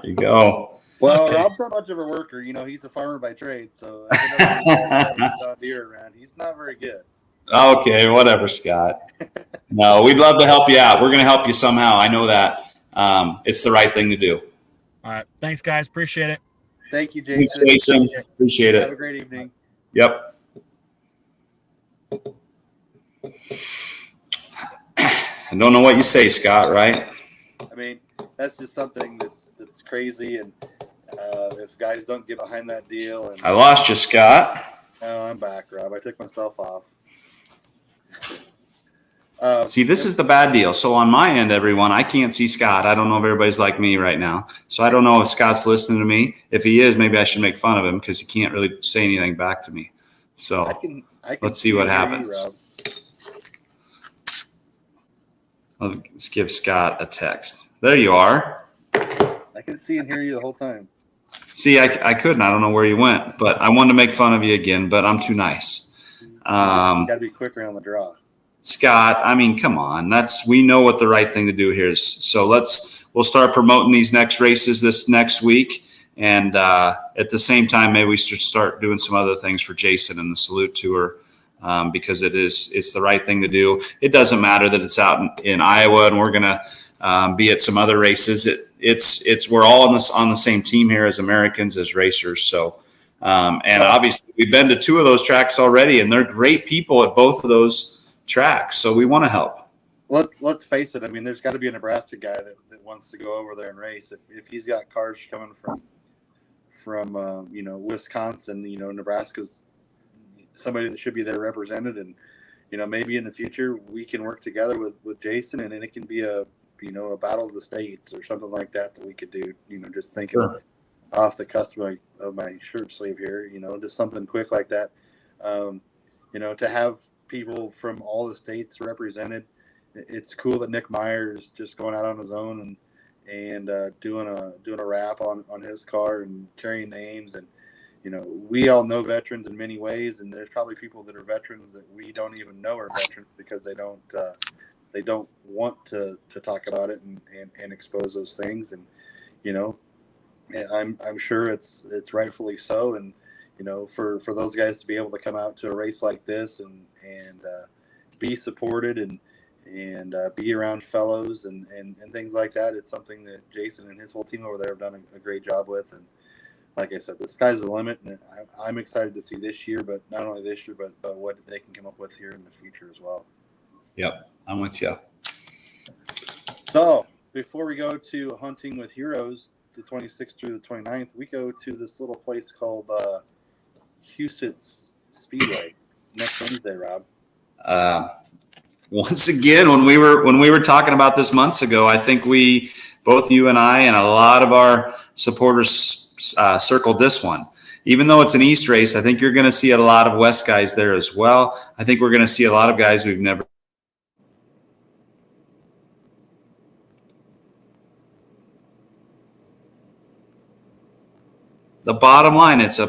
you go. Well, okay. Rob's not much of a worker. He's a farmer by trade, so deer around. He's not very good. Okay, whatever, Scott. No, we'd love to help you out. We're going to help you somehow. I know that. It's the right thing to do. All right. Thanks, guys. Appreciate it. Thank you, Jason. Thanks, Jason. Appreciate it. Have a great evening. Yep. I don't know what you say, Scott, right? I mean, that's just something that's crazy, and if guys don't get behind that deal. And I lost you, Scott. No, I'm back, Rob. I took myself off. See, this is the bad deal. So on my end, everyone, I can't see Scott. I don't know if everybody's like me right now. So I don't know if Scott's listening to me. If he is, maybe I should make fun of him because he can't really say anything back to me. So I can let's see what happens. Let's give Scott a text. There you are. I can see and hear you the whole time. See, I couldn't. I don't know where you went, but I wanted to make fun of you again, but I'm too nice. You got to be quicker on the draw. Scott, I mean, come on. We know what the right thing to do here is. So we'll start promoting these next races this next week. And at the same time, maybe we should start doing some other things for Jason and the Salute Tour, because it's the right thing to do. It doesn't matter that it's out in Iowa and we're going to be at some other races. We're all on the same team here as Americans, as racers. So, and obviously we've been to two of those tracks already, and they're great people at both of those tracks. So we want to help. Let's face it. I mean, there's got to be a Nebraska guy that wants to go over there and race. If he's got cars coming from Wisconsin, Nebraska's somebody that should be there represented, and maybe in the future we can work together with Jason, and then it can be a battle of the states or something like that we could do. Just thinking off the cusp of my shirt sleeve here. Just something quick like that. To have people from all the states represented. It's cool that Nick Meyer is just going out on his own and doing a wrap on his car and carrying names. And we all know veterans in many ways, and there's probably people that are veterans that we don't even know are veterans because they don't want to talk about it and expose those things. And I'm sure it's rightfully so. And for those guys to be able to come out to a race like this and be supported and be around fellows and things like that, it's something that Jason and his whole team over there have done a great job with. And like I said, the sky's the limit, and I'm excited to see this year, but not only this year, but what they can come up with here in the future as well. Yep, I'm with you. So before we go to Hunting with Heroes, the 26th through the 29th, we go to this little place called Huset's Speedway next Wednesday, Rob. Once again, when we were talking about this months ago, I think both you and I and a lot of our supporters circled this one. Even though it's an East race, I think you're going to see a lot of West guys there as well. I think we're going to see a lot of guys we've never. The bottom line, it's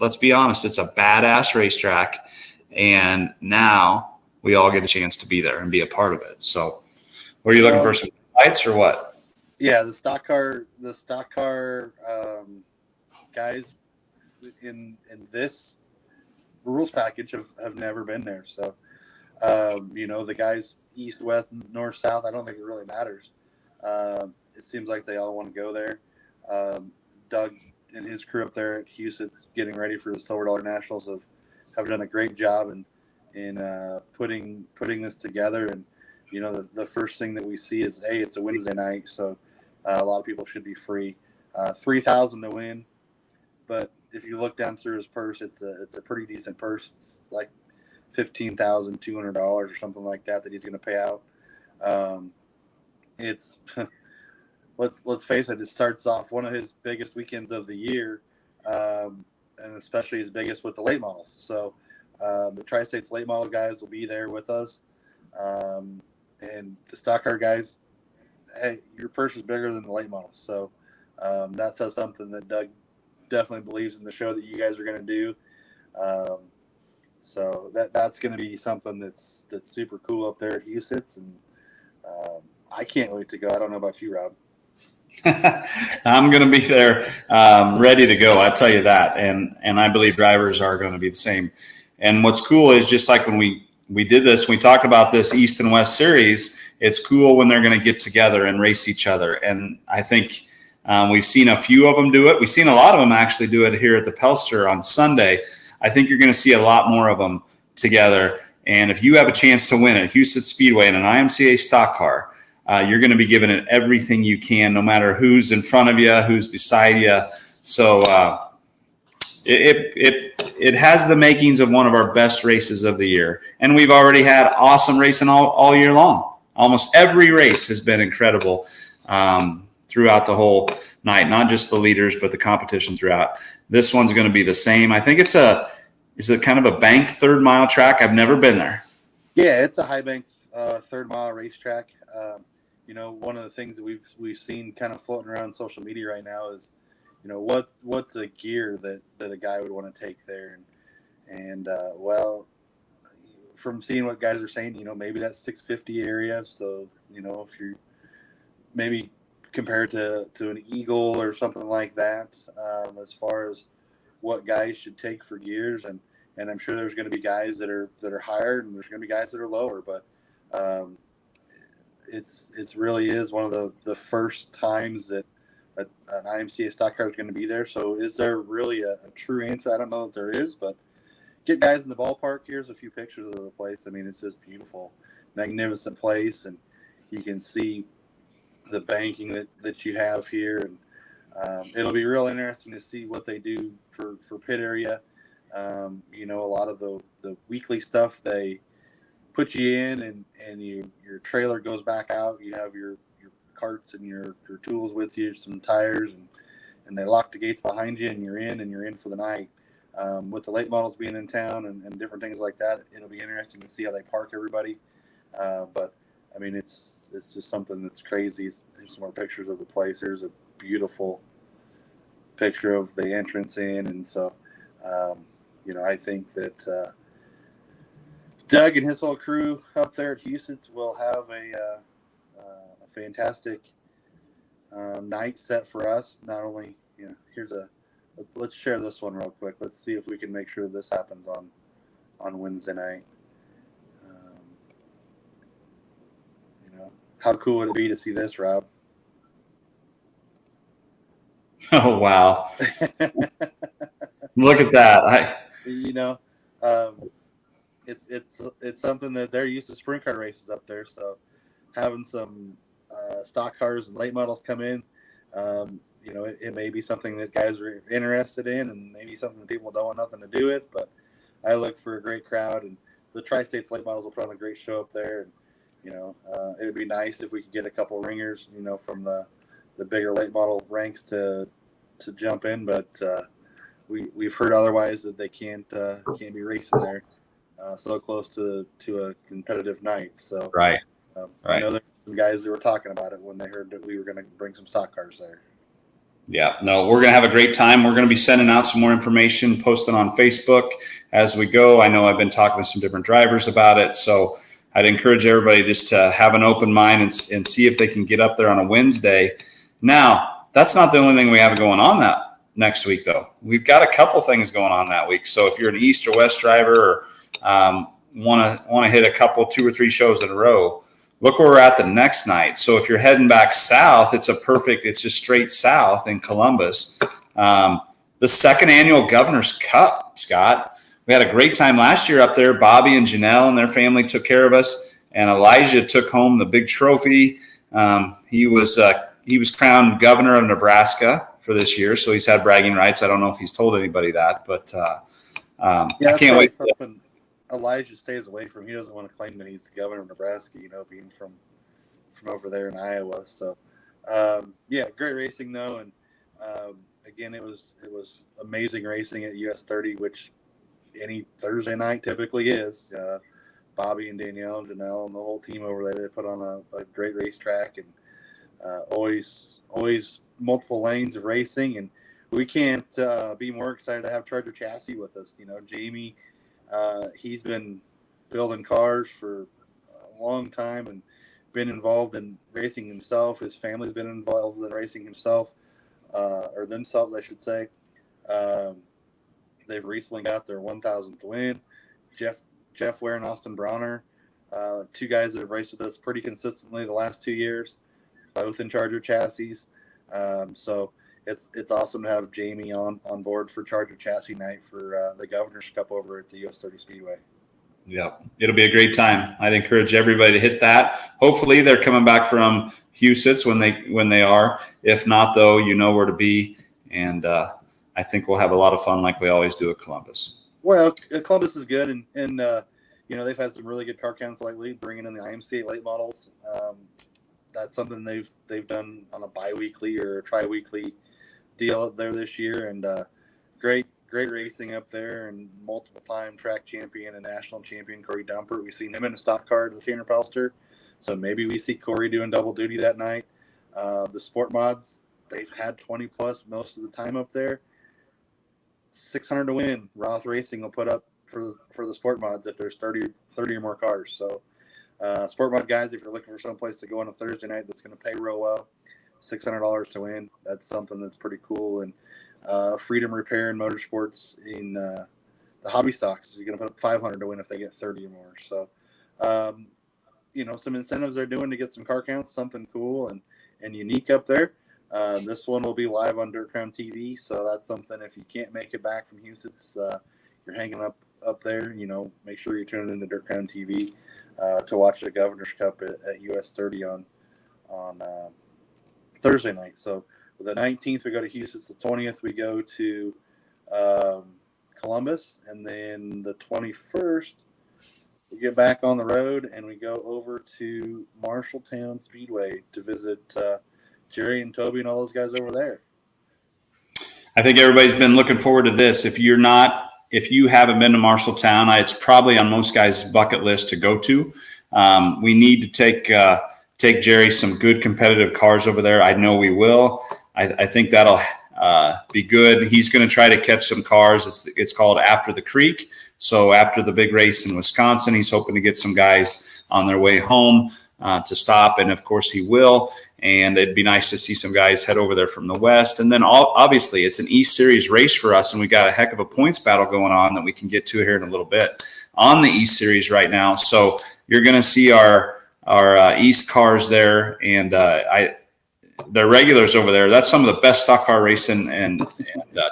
let's be honest, it's a badass racetrack, and now we all get a chance to be there and be a part of it. So, were you looking for some fights or what? Yeah, the stock car guys in this rules package have never been there. So, the guys east, west, north, south, I don't think it really matters. It seems like they all want to go there. Doug and his crew up there at Huset's getting ready for the Silver Dollar Nationals have done a great job in putting this together. And the first thing that we see is it's a Wednesday night, so a lot of people should be free. $3,000 to win, but if you look down through his purse, it's a pretty decent purse. It's like $15,200 or something like that he's going to pay out. It's let's face it, it starts off one of his biggest weekends of the year, and especially his biggest with the late models. So the Tri-States late model guys will be there with us, and the stock car guys. Hey, your purse is bigger than the late models, so that says something that Doug definitely believes in the show that you guys are going to do. So that's going to be something that's super cool up there at Huset's, and I can't wait to go. I don't know about you, Rob. I'm going to be there, ready to go. I tell you that, and I believe drivers are going to be the same. And what's cool is just like when we did this, we talked about this East and West series. It's cool when they're going to get together and race each other. And I think we've seen a few of them do it. We've seen a lot of them actually do it here at the Pelster on Sunday. I think you're going to see a lot more of them together. And if you have a chance to win at Huset's Speedway in an IMCA stock car, you're going to be giving it everything you can, no matter who's in front of you, who's beside you. So it has the makings of one of our best races of the year. And we've already had awesome racing all year long. Almost every race has been incredible throughout the whole night, not just the leaders, but the competition throughout. This one's going to be the same. I think is it kind of a banked third mile track? I've never been there. Yeah, it's a high banked third mile racetrack. One of the things that we've seen kind of floating around social media right now is, what's a gear that a guy would want to take there, and from seeing what guys are saying, maybe that 650 area. So if you maybe compared to an Eagle or something like that, as far as what guys should take for gears, and I'm sure there's going to be guys that are higher, and there's going to be guys that are lower, but it's really is one of the first times that an IMCA stock car is going to be there. So is there really a true answer? I don't know that there is, but get guys in the ballpark. Here's a few pictures of the place. I mean, it's just beautiful, magnificent place, and you can see the banking that you have here, and it'll be real interesting to see what they do for pit area. A lot of the weekly stuff, they put you in, and your trailer goes back out. You have your carts and your tools with you, some tires, and they lock the gates behind you, and you're in for the night. With the late models being in town and different things like that, it'll be interesting to see how they park everybody. But I mean, it's just something that's crazy. There's some more pictures of the place. There's a beautiful picture of the entrance in, and so I think that Doug and his whole crew up there at Huset's will have a fantastic night set for us. Not only, let's share this one real quick. Let's see if we can make sure this happens on Wednesday night. How cool would it be to see this, Rob? Oh, wow. Look at that. It's something that they're used to sprint car races up there. So having some stock cars and late models come in, it may be something that guys are interested in, and maybe something that people don't want nothing to do with. But I look for a great crowd, and the Tri-States late models will put on a great show up there. And it would be nice if we could get a couple ringers, from the bigger late model ranks to jump in, but we've heard otherwise that they can't be racing there so close to a competitive night. So right. I know there's some guys that were talking about it when they heard that we were going to bring some stock cars there. Yeah, no, we're going to have a great time. We're going to be sending out some more information, posting on Facebook as we go. I know I've been talking to some different drivers about it, so I'd encourage everybody just to have an open mind and see if they can get up there on a Wednesday. Now, that's not the only thing we have going on that next week, though. We've got a couple things going on that week. So if you're an East or West driver or want to hit a couple, 2 or 3 shows in a row, look where we're at the next night. So if you're heading back south, it's just straight south in Columbus. The second annual Governor's Cup, Scott. We had a great time last year up there. Bobby and Janelle and their family took care of us, and Elijah took home the big trophy. He was crowned governor of Nebraska for this year, so he's had bragging rights. I don't know if he's told anybody that, but I can't wait. Something Elijah stays away from. He doesn't want to claim that he's the governor of Nebraska, being from over there in Iowa. So, great racing though, and again, it was amazing racing at US 30, which any Thursday night typically is. Bobby and Danielle and Janelle and the whole team over there, they put on a great racetrack, and always multiple lanes of racing. And we can't be more excited to have Charger Chassis with us. Jamie, he's been building cars for a long time and been involved in racing himself. His family's been involved in racing themselves, I should say. They've recently got their 1,000th win. Jeff Ware and Austin Bronner, 2 guys that have raced with us pretty consistently the last 2 years, both in Charger Chassis. So it's awesome to have Jamie on board for Charger Chassis night for the Governor's Cup over at the US 30 Speedway. Yeah, it'll be a great time. I'd encourage everybody to hit that. Hopefully they're coming back from Huset's when they are. If not, though, you know where to be. And I think we'll have a lot of fun like we always do at Columbus. Well, Columbus is good, and they've had some really good car counts lately, bringing in the IMCA late models. That's something they've done on a bi-weekly or tri-weekly deal up there this year, and great racing up there, and multiple-time track champion and national champion Corey Dumpert. We've seen him in a stock car as a Tanner Palster, so maybe we see Corey doing double duty that night. The sport mods, they've had 20+ most of the time up there. 600 to win. Roth Racing will put up for the sport mods if there's 30 or more cars. So sport mod guys, if you're looking for someplace to go on a Thursday night that's going to pay real well, $600 to win. That's something that's pretty cool. And Freedom Repair and Motorsports in the hobby stocks, you're going to put up 500 to win if they get 30 or more. So some incentives they're doing to get some car counts, something cool and unique up there. This one will be live on Dirt Crown TV, so that's something. If you can't make it back from Huset's, you're hanging up there, make sure you tune into Dirt Crown TV to watch the Governor's Cup at US 30 on Thursday night. So the 19th we go to Huset's, the 20th we go to Columbus, and then the 21st we get back on the road and we go over to Marshalltown Speedway to visit Jerry and Toby and all those guys over there. I think everybody's been looking forward to this. If you haven't been to Marshalltown, it's probably on most guys' bucket list to go to. We need to take Jerry some good competitive cars over there. I know we will. I think that'll be good. He's going to try to catch some cars. It's called After the Creek. So after the big race in Wisconsin, he's hoping to get some guys on their way home to stop. And of course he will. And it'd be nice to see some guys head over there from the West. And then obviously it's an East Series race for us. And we got a heck of a points battle going on that we can get to here in a little bit on the East Series right now. So you're going to see our East cars there. And the regulars over there. That's some of the best stock car racing and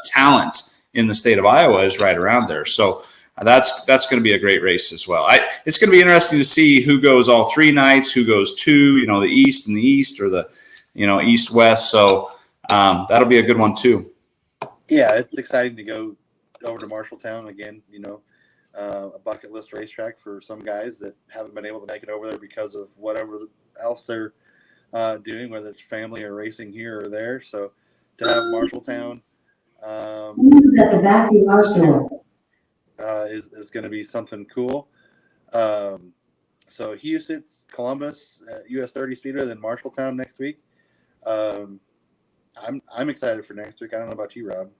talent in the state of Iowa is right around there. So that's going to be a great race as well. It's going to be interesting to see who goes all 3 nights, who goes 2, the East and the East, or the, East West. So that'll be a good one too. Yeah, it's exciting to go over to Marshalltown again. A bucket list racetrack for some guys that haven't been able to make it over there because of whatever else they're doing, whether it's family or racing here or there. So to have Marshalltown at the back of our store. is going to be something cool. So Huset's, Columbus, US 30 Speedway, then Marshalltown next week. I'm excited for next week. I don't know about you, Rob.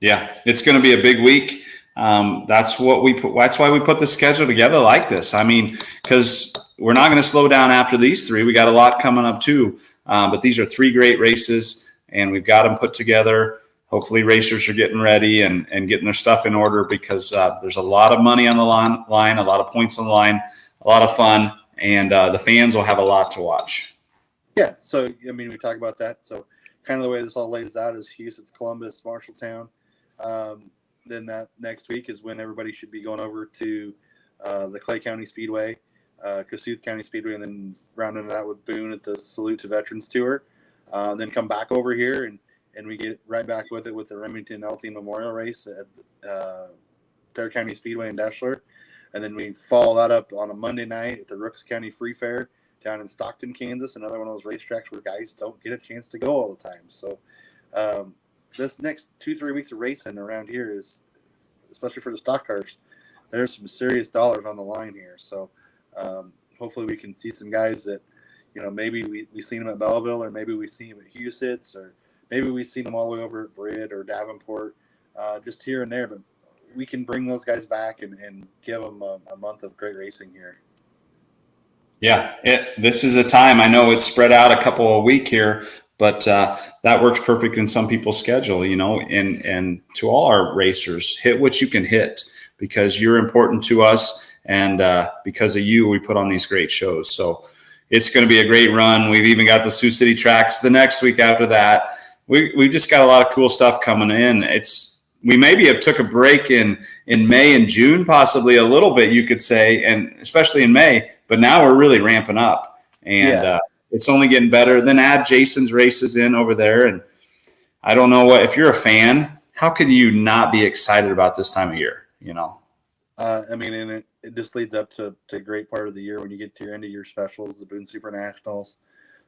Yeah, it's going to be a big week. That's why we put the schedule together like this. I mean, because we're not going to slow down after these 3. We got a lot coming up too. But these are 3 great races, and we've got them put together. Hopefully racers are getting ready and getting their stuff in order, because there's a lot of money on the line, a lot of points on the line, a lot of fun, and the fans will have a lot to watch. Yeah, so, we talk about that. So kind of the way this all lays out is Huset's, Columbus, Marshalltown. Then that next week is when everybody should be going over to the Clay County Speedway, Kossuth County Speedway, and then rounding it out with Boone at the Salute to Veterans Tour. Then come back over here and we get right back with it with the Remington L-Team Memorial Race at Fair County Speedway in Deschler. And then we follow that up on a Monday night at the Rooks County Free Fair down in Stockton, Kansas, another one of those racetracks where guys don't get a chance to go all the time. So this next 2-3 weeks of racing around here is, especially for the stock cars, there's some serious dollars on the line here. So hopefully we can see some guys that, maybe we've seen them at Belleville, or maybe we see them at Huset's, or maybe we've seen them all the way over at Britt or Davenport, just here and there. But we can bring those guys back and give them a month of great racing here. Yeah, this is a time. I know it's spread out a couple a week here, but that works perfect in some people's schedule, and to all our racers, hit what you can hit, because you're important to us, and because of you, we put on these great shows. So it's going to be a great run. We've even got the Sioux City tracks the next week after that. We've just got a lot of cool stuff coming in. We maybe have took a break in May and June, possibly a little bit, you could say, and especially in May, but now we're really ramping up, and it's only getting better. Then add Jason's races in over there. And I don't know if you're a fan, how could you not be excited about this time of year? And it just leads up to a great part of the year when you get to your end of year specials, the Boone Super Nationals,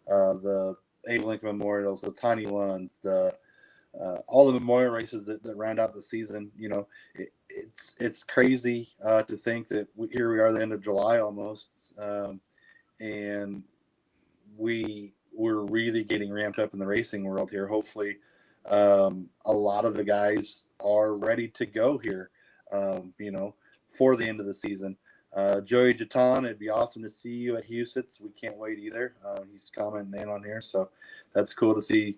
the Abe Lincoln Memorials, the Tiny Lunds, all the memorial races that round out the season. It's crazy to think that here we are, the end of July almost, and we're really getting ramped up in the racing world here. Hopefully, a lot of the guys are ready to go here, for the end of the season. Joey Jaton, it'd be awesome to see you at Huset's. We can't wait either. He's commenting in on here, so that's cool to see.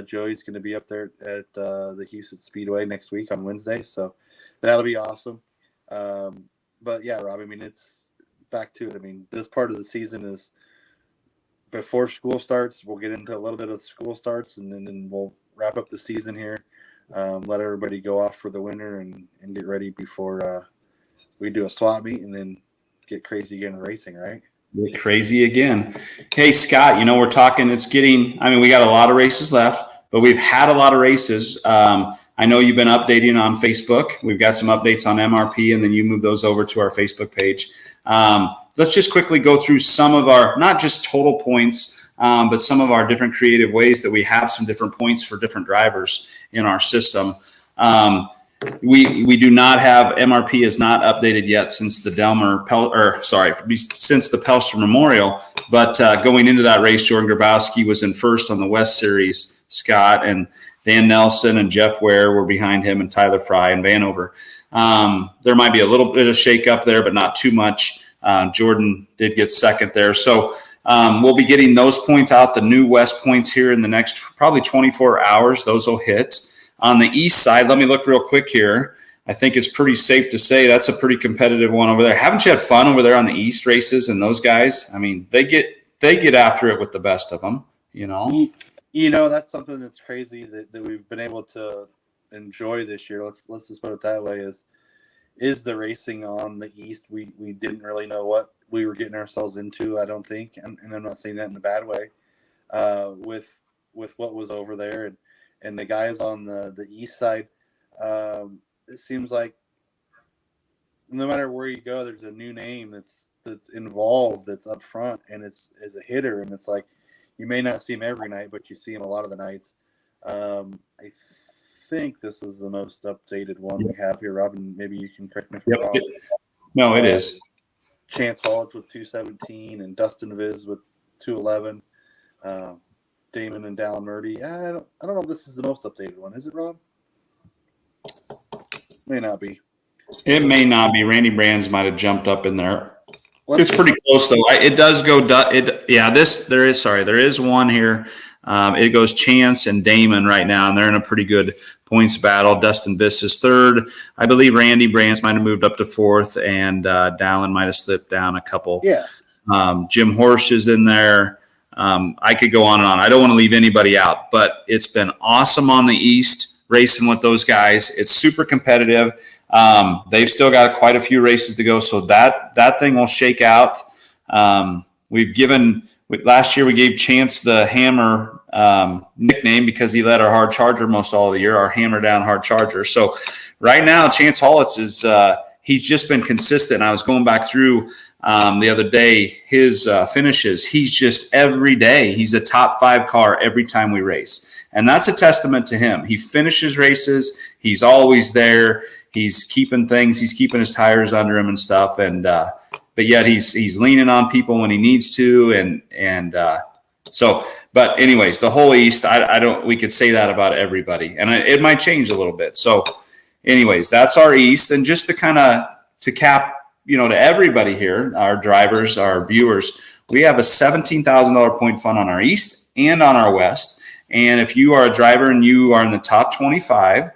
Joey's going to be up there at the Huset's Speedway next week on Wednesday, so that'll be awesome. But yeah, Rob, it's back to it. This part of the season is before school starts. We'll get into a little bit of school starts, and then we'll wrap up the season here. Let everybody go off for the winter and get ready before we do a swap meet, and then get crazy again in the racing, right? Get crazy again. Hey, Scott, we're talking, we got a lot of races left, but we've had a lot of races. I know you've been updating on Facebook. We've got some updates on MRP, and then you move those over to our Facebook page. Let's just quickly go through some of our, not just total points, but some of our different creative ways that we have some different points for different drivers in our system. we do not have MRP is not updated yet since the since the Pelster Memorial. But going into that race, Jordan Grabowski was in first on the West Series. Scott and Dan Nelson and Jeff Ware were behind him, and Tyler Fry and Vanover. There might be a little bit of shake up there, but not too much. Jordan did get second there. So we'll be getting those points out, the new West points here in the next probably 24 hours. Those will hit. On the East side, let me look real quick here. I think it's pretty safe to say that's a pretty competitive one over there. Haven't you had fun over there on the East races and those guys? I mean, they get after it with the best of them, you know? You know, that's something that's crazy that we've been able to enjoy this year. Let's just put it that way, is the racing on the East. We didn't really know what we were getting ourselves into, I don't think. And I'm not saying that in a bad way, with what was over there. And the guys on the East side, it seems like no matter where you go, there's a new name that's involved, that's up front, and is a hitter. And it's like, you may not see him every night, but you see him a lot of the nights. I think this is the most updated one we have here, Robin. Maybe you can correct me if I'm wrong. No, it is. Chance Hollitz with 217 and Dustin Viz with 211. Damon and Dallin Murdy. I don't know if this is the most updated one. Is it, Rob? May not be. It may not be. Randy Brands might have jumped up in there. It's pretty close though. It does go. There is one here. It goes Chance and Damon right now, and they're in a pretty good points battle. Dustin Viss is third. I believe Randy Brands might have moved up to fourth, and Dallin might have slipped down a couple. Yeah. Jim Horsch is in there. I could go on and on. I don't want to leave anybody out, but it's been awesome on the East racing with those guys. It's super competitive. They've still got quite a few races to go, so that thing will shake out. Last year we gave Chance the Hammer nickname because he led our hard charger most all of the year, our hammer down hard charger. So right now, Chance Hollitz is he's just been consistent. I was going back through the other day his finishes. He's just every day he's a top 5 car every time we race. And that's a testament to him. He finishes races. He's always there. He's keeping his tires under him and stuff. And, but yet he's leaning on people when he needs to. But anyways, the whole East, we could say that about everybody, and it might change a little bit. So anyways, that's our East. And just to cap, to everybody here, our drivers, our viewers, we have a $17,000 point fund on our East and on our West. And if you are a driver and you are in the top 25,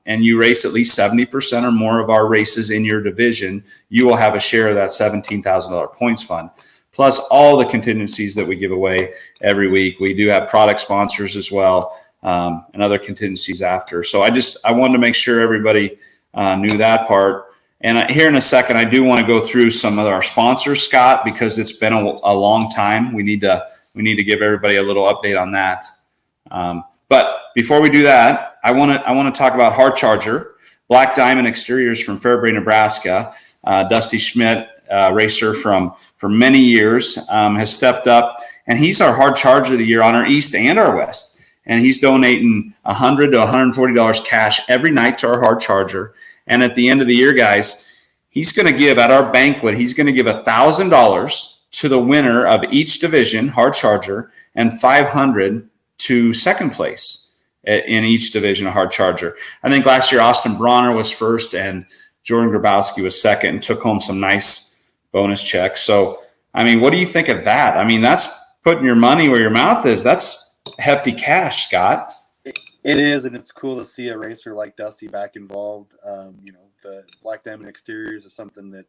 and you race at least 70% or more of our races in your division, you will have a share of that $17,000 points fund, plus all the contingencies that we give away every week. We do have product sponsors as well, and other contingencies after. So I wanted to make sure everybody knew that part. And here in a second, I do want to go through some of our sponsors, Scott, because it's been a long time. We need to give everybody a little update on that. But before we do that, I want to talk about Hard Charger, Black Diamond Exteriors from Fairbury, Nebraska. Dusty Schmidt, racer for many years, has stepped up, and he's our Hard Charger of the year on our East and our West. And he's donating $100 to $140 cash every night to our Hard Charger. And at the end of the year, guys, he's going to give at our banquet, he's going to give $1,000 to the winner of each division, Hard Charger, and $500 to second place in each division, a Hard Charger. I think last year Austin Bronner was first and Jordan Grabowski was second and took home some nice bonus checks. So, I mean, what do you think of that? I mean, that's putting your money where your mouth is. That's hefty cash, Scott. It is, and it's cool to see a racer like Dusty back involved. The Black Diamond Exteriors is something that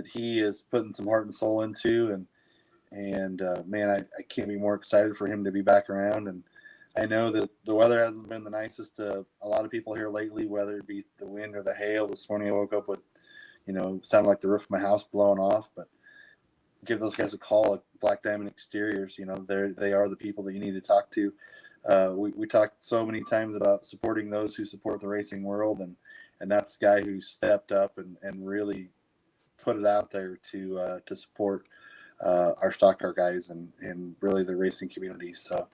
he is putting some heart and soul into, and man, I can't be more excited for him to be back around. And I know that the weather hasn't been the nicest to a lot of people here lately, whether it be the wind or the hail. This morning I woke up with, sounded like the roof of my house blowing off, but give those guys a call at Black Diamond Exteriors. They are the people that you need to talk to. We talked so many times about supporting those who support the racing world, and that's the guy who stepped up and really put it out there to support our stock car guys and really the racing community. So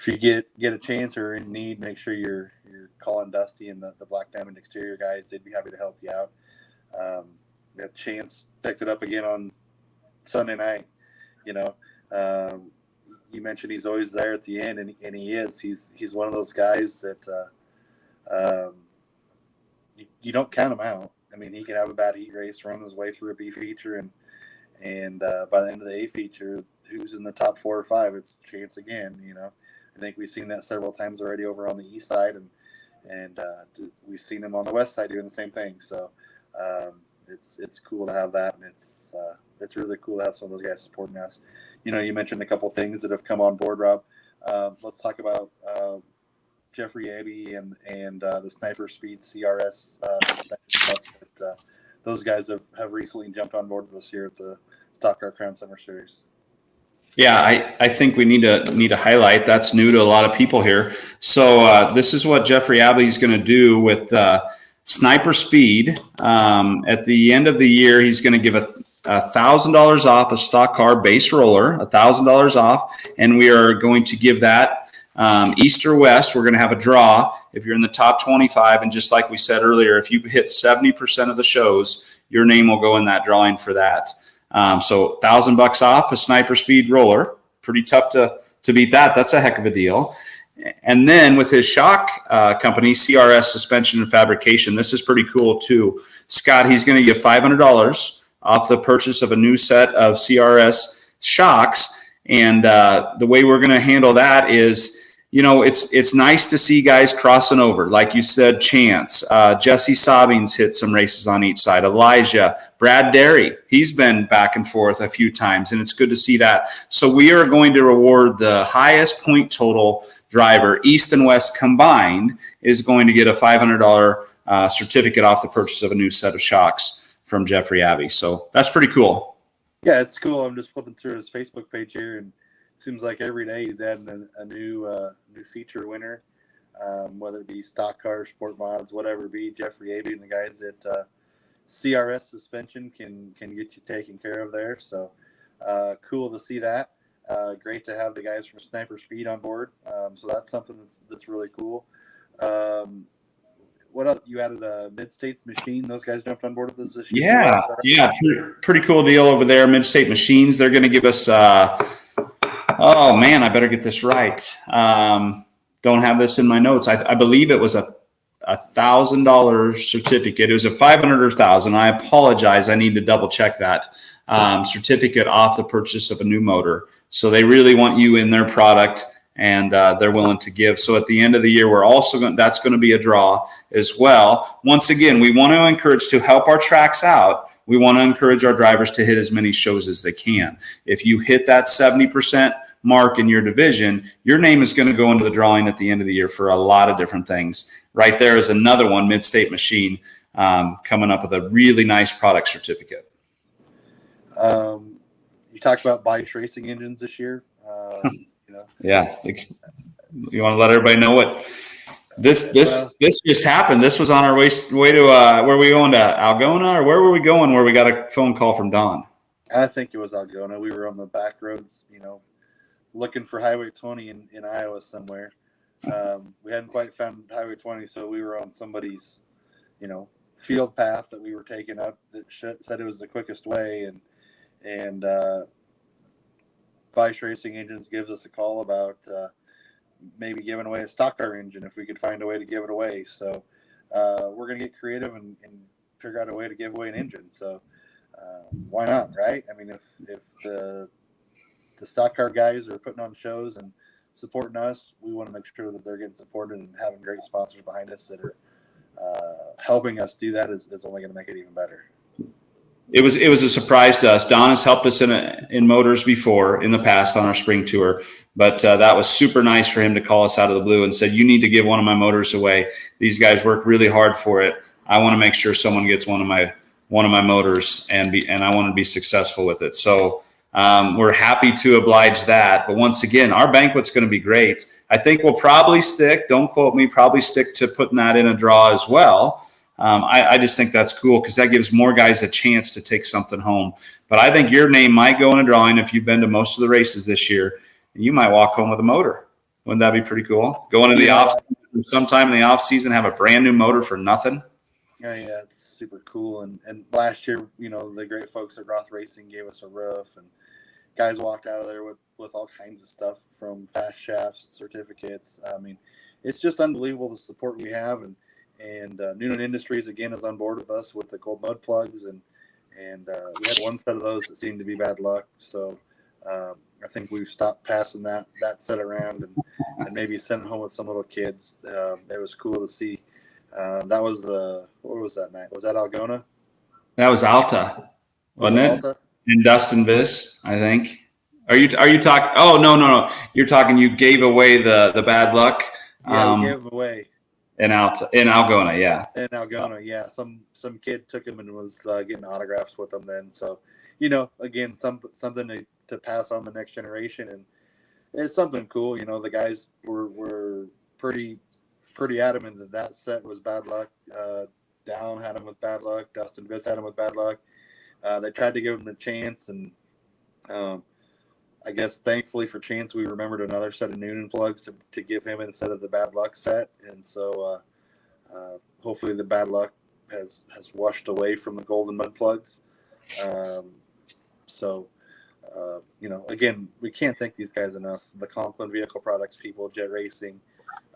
if you get a chance or in need, make sure you're calling Dusty and the Black Diamond Exterior guys. They'd be happy to help you out. Chance picked it up again on Sunday night. You mentioned he's always there at the end, and he is. He's one of those guys that you don't count him out. I mean, he can have a bad heat race, run his way through a B feature, and by the end of the A feature, who's in the top 4 or 5, it's Chance again. I think we've seen that several times already over on the east side, and we've seen him on the west side doing the same thing. So it's cool to have that, and it's really cool to have some of those guys supporting us. You mentioned a couple things that have come on board, Rob. Let's talk about Jeffrey Abbey and the Sniper Speed CRS. Those guys have recently jumped on board this year at the Stock Car Crown Summer Series. Yeah, I think we need to highlight that's new to a lot of people here. So this is what Jeffrey Abbey is going to do with Sniper Speed. At the end of the year, he's going to give $1,000 off a stock car base roller, $1,000 off, and we are going to give that east or west. We're going to have a draw if you're in the top 25, and just like we said earlier, if you hit 70% of the shows, your name will go in that drawing for that. So $1,000 off a Sniper Speed roller, pretty tough to beat that. That's a heck of a deal. And then with his shock company, CRS Suspension and Fabrication, this is pretty cool too. Scott, he's going to give $500 off the purchase of a new set of CRS shocks. And the way we're going to handle that is, it's nice to see guys crossing over. Like you said, Chance, Jesse Sobbings hit some races on each side. Elijah, Brad Derry, he's been back and forth a few times, and it's good to see that. So we are going to reward the highest point total driver, east and west combined, is going to get a $500 certificate off the purchase of a new set of shocks from Jeffrey Abbey. So that's pretty cool. Yeah, it's cool. I'm just flipping through his Facebook page here, and it seems like every day he's adding a new feature winner, whether it be stock cars, sport mods, whatever it be. Jeffrey Abbey and the guys at CRS Suspension can get you taken care of there. So cool to see that. Great to have the guys from Sniper Speed on board. So that's something that's really cool. What else? You added a Mid-States Machine. Those guys jumped on board with us this year. Yeah, pretty cool deal over there. Mid-State Machines. They're going to give us. Oh man, I better get this right. Don't have this in my notes. I believe it was a $1,000 certificate. It was a $500 or $1,000. I apologize. I need to double check that certificate off the purchase of a new motor. So they really want you in their product, and they're willing to give. So at the end of the year, we're also that's going to be a draw as well. Once again, we want to encourage to help our tracks out. We want to encourage our drivers to hit as many shows as they can. If you hit that 70% mark in your division, your name is going to go into the drawing at the end of the year for a lot of different things. Right there is another one, Mid-State Machine, coming up with a really nice product certificate. You talked about Bice Racing engines this year. Yeah. You want to let everybody know what this just happened. This was on our way to where were we going, to Algona, or where were we going where we got a phone call from Don? I think it was Algona. We were on the back roads, looking for Highway 20 in Iowa somewhere. We hadn't quite found Highway 20, so we were on somebody's, field path that we were taking up that said it was the quickest way. And Bice Racing Engines gives us a call about maybe giving away a stock car engine if we could find a way to give it away. So we're going to get creative and figure out a way to give away an engine. So why not, right? I mean, if the stock car guys are putting on shows and supporting us, we want to make sure that they're getting supported, and having great sponsors behind us that are helping us do that is only going to make it even better. It was a surprise to us. Don has helped us in motors before in the past on our spring tour, but that was super nice for him to call us out of the blue and said, "You need to give one of my motors away. These guys work really hard for it. I want to make sure someone gets one of my motors, and I want to be successful with it." So we're happy to oblige that. But once again, our banquet's going to be great. I think we'll probably stick. Don't quote me. Probably stick to putting that in a draw as well. I just think that's cool because that gives more guys a chance to take something home. But I think your name might go in a drawing if you've been to most of the races this year. You might walk home with a motor. Wouldn't that be pretty cool? Going in the off sometime in the off season, have a brand new motor for nothing. Yeah, it's super cool. And last year, the great folks at Roth Racing gave us a roof, and guys walked out of there with all kinds of stuff, from fast shafts, certificates. I mean, it's just unbelievable the support we have, and Noonan Industries again is on board with us with the cold mud plugs, and we had one set of those that seemed to be bad luck. So I think we've stopped passing that set around, and maybe sent home with some little kids. It was cool to see. That was what was that night? Was that Algona? That was Alta, wasn't it? Alta? In Dustin Viss, I think. Are you talking? Oh, no. You're talking. You gave away the bad luck. Yeah, we gave them away in Algona. Yeah. In Algona, yeah. Some kid took them and was getting autographs with them then. So, again, something to pass on the next generation, and it's something cool. The guys were pretty adamant that set was bad luck. Dallin had him with bad luck. Dustin Viss had him with bad luck. They tried to give him a chance, and I guess thankfully for Chance, we remembered another set of Noonan plugs to give him instead of the bad luck set. And so hopefully the bad luck has washed away from the golden mud plugs. Again, we can't thank these guys enough. The Conklin Vehicle Products people, Jet Racing,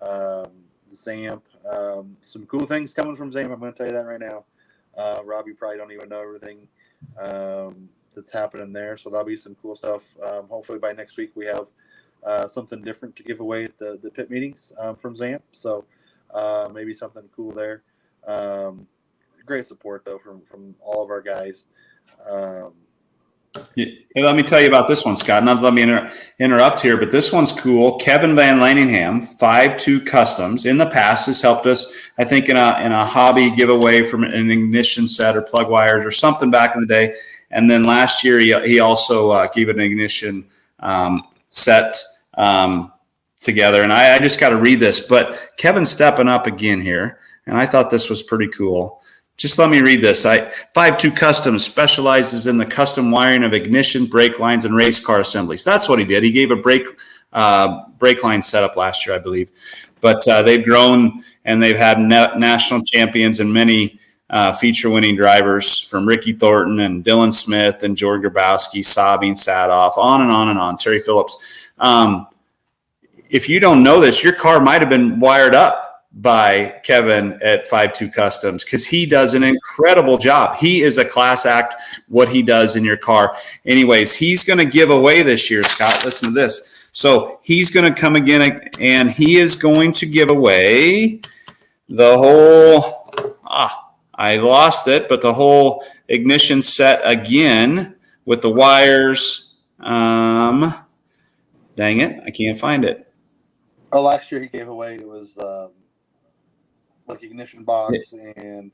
Zamp, some cool things coming from Zamp. I'm going to tell you that right now. Rob, you probably don't even know everything that's happening there, so that'll be some cool stuff. Hopefully by next week we have something different to give away at the pit meetings from Zamp, so maybe something cool there. Great support though from all of our guys. Hey, let me tell you about this one, Scott. Not let me interrupt here, but this one's cool. Kevin Van Laningham, 5.2 Customs, in the past has helped us, I think, in a hobby giveaway from an ignition set or plug wires or something back in the day. And then last year he also gave an ignition set together. And I just got to read this, but Kevin's stepping up again here, and I thought this was pretty cool. Just let me read this. 5.2 Customs specializes in the custom wiring of ignition, brake lines, and race car assemblies. That's what he did. He gave a brake line setup last year, I believe. But they've grown, and they've had national champions and many feature-winning drivers, from Ricky Thornton and Dylan Smith and George Grabowski, Sabine Sadoff, on and on and on, Terry Phillips. If you don't know this, your car might have been wired up by Kevin at 5.2 Customs, because he does an incredible job. He is a class act, what he does in your car. Anyways, he's going to give away this year, Scott. Listen to this. So he's going to come again, and he is going to give away the whole, I lost it, but the whole ignition set again with the wires. Dang it, I can't find it. Oh, last year he gave away, it was like ignition box and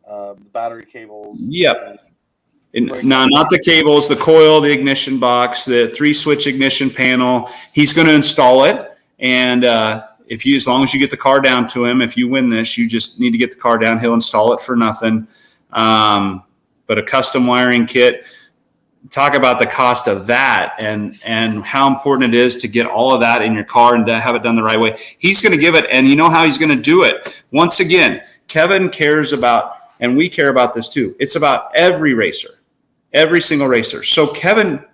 the battery cables. Yep. No, not the cables, the coil, the ignition box, the 3-switch ignition panel. He's going to install it. And as long as you get the car down to him, if you win this, you just need to get the car down. He'll install it for nothing. But a custom wiring kit, talk about the cost of that and how important it is to get all of that in your car and to have it done the right way. He's going to give it, and you know how he's going to do it. Once again, Kevin cares about, and we care about this too, it's about every racer, every single racer. So Kevin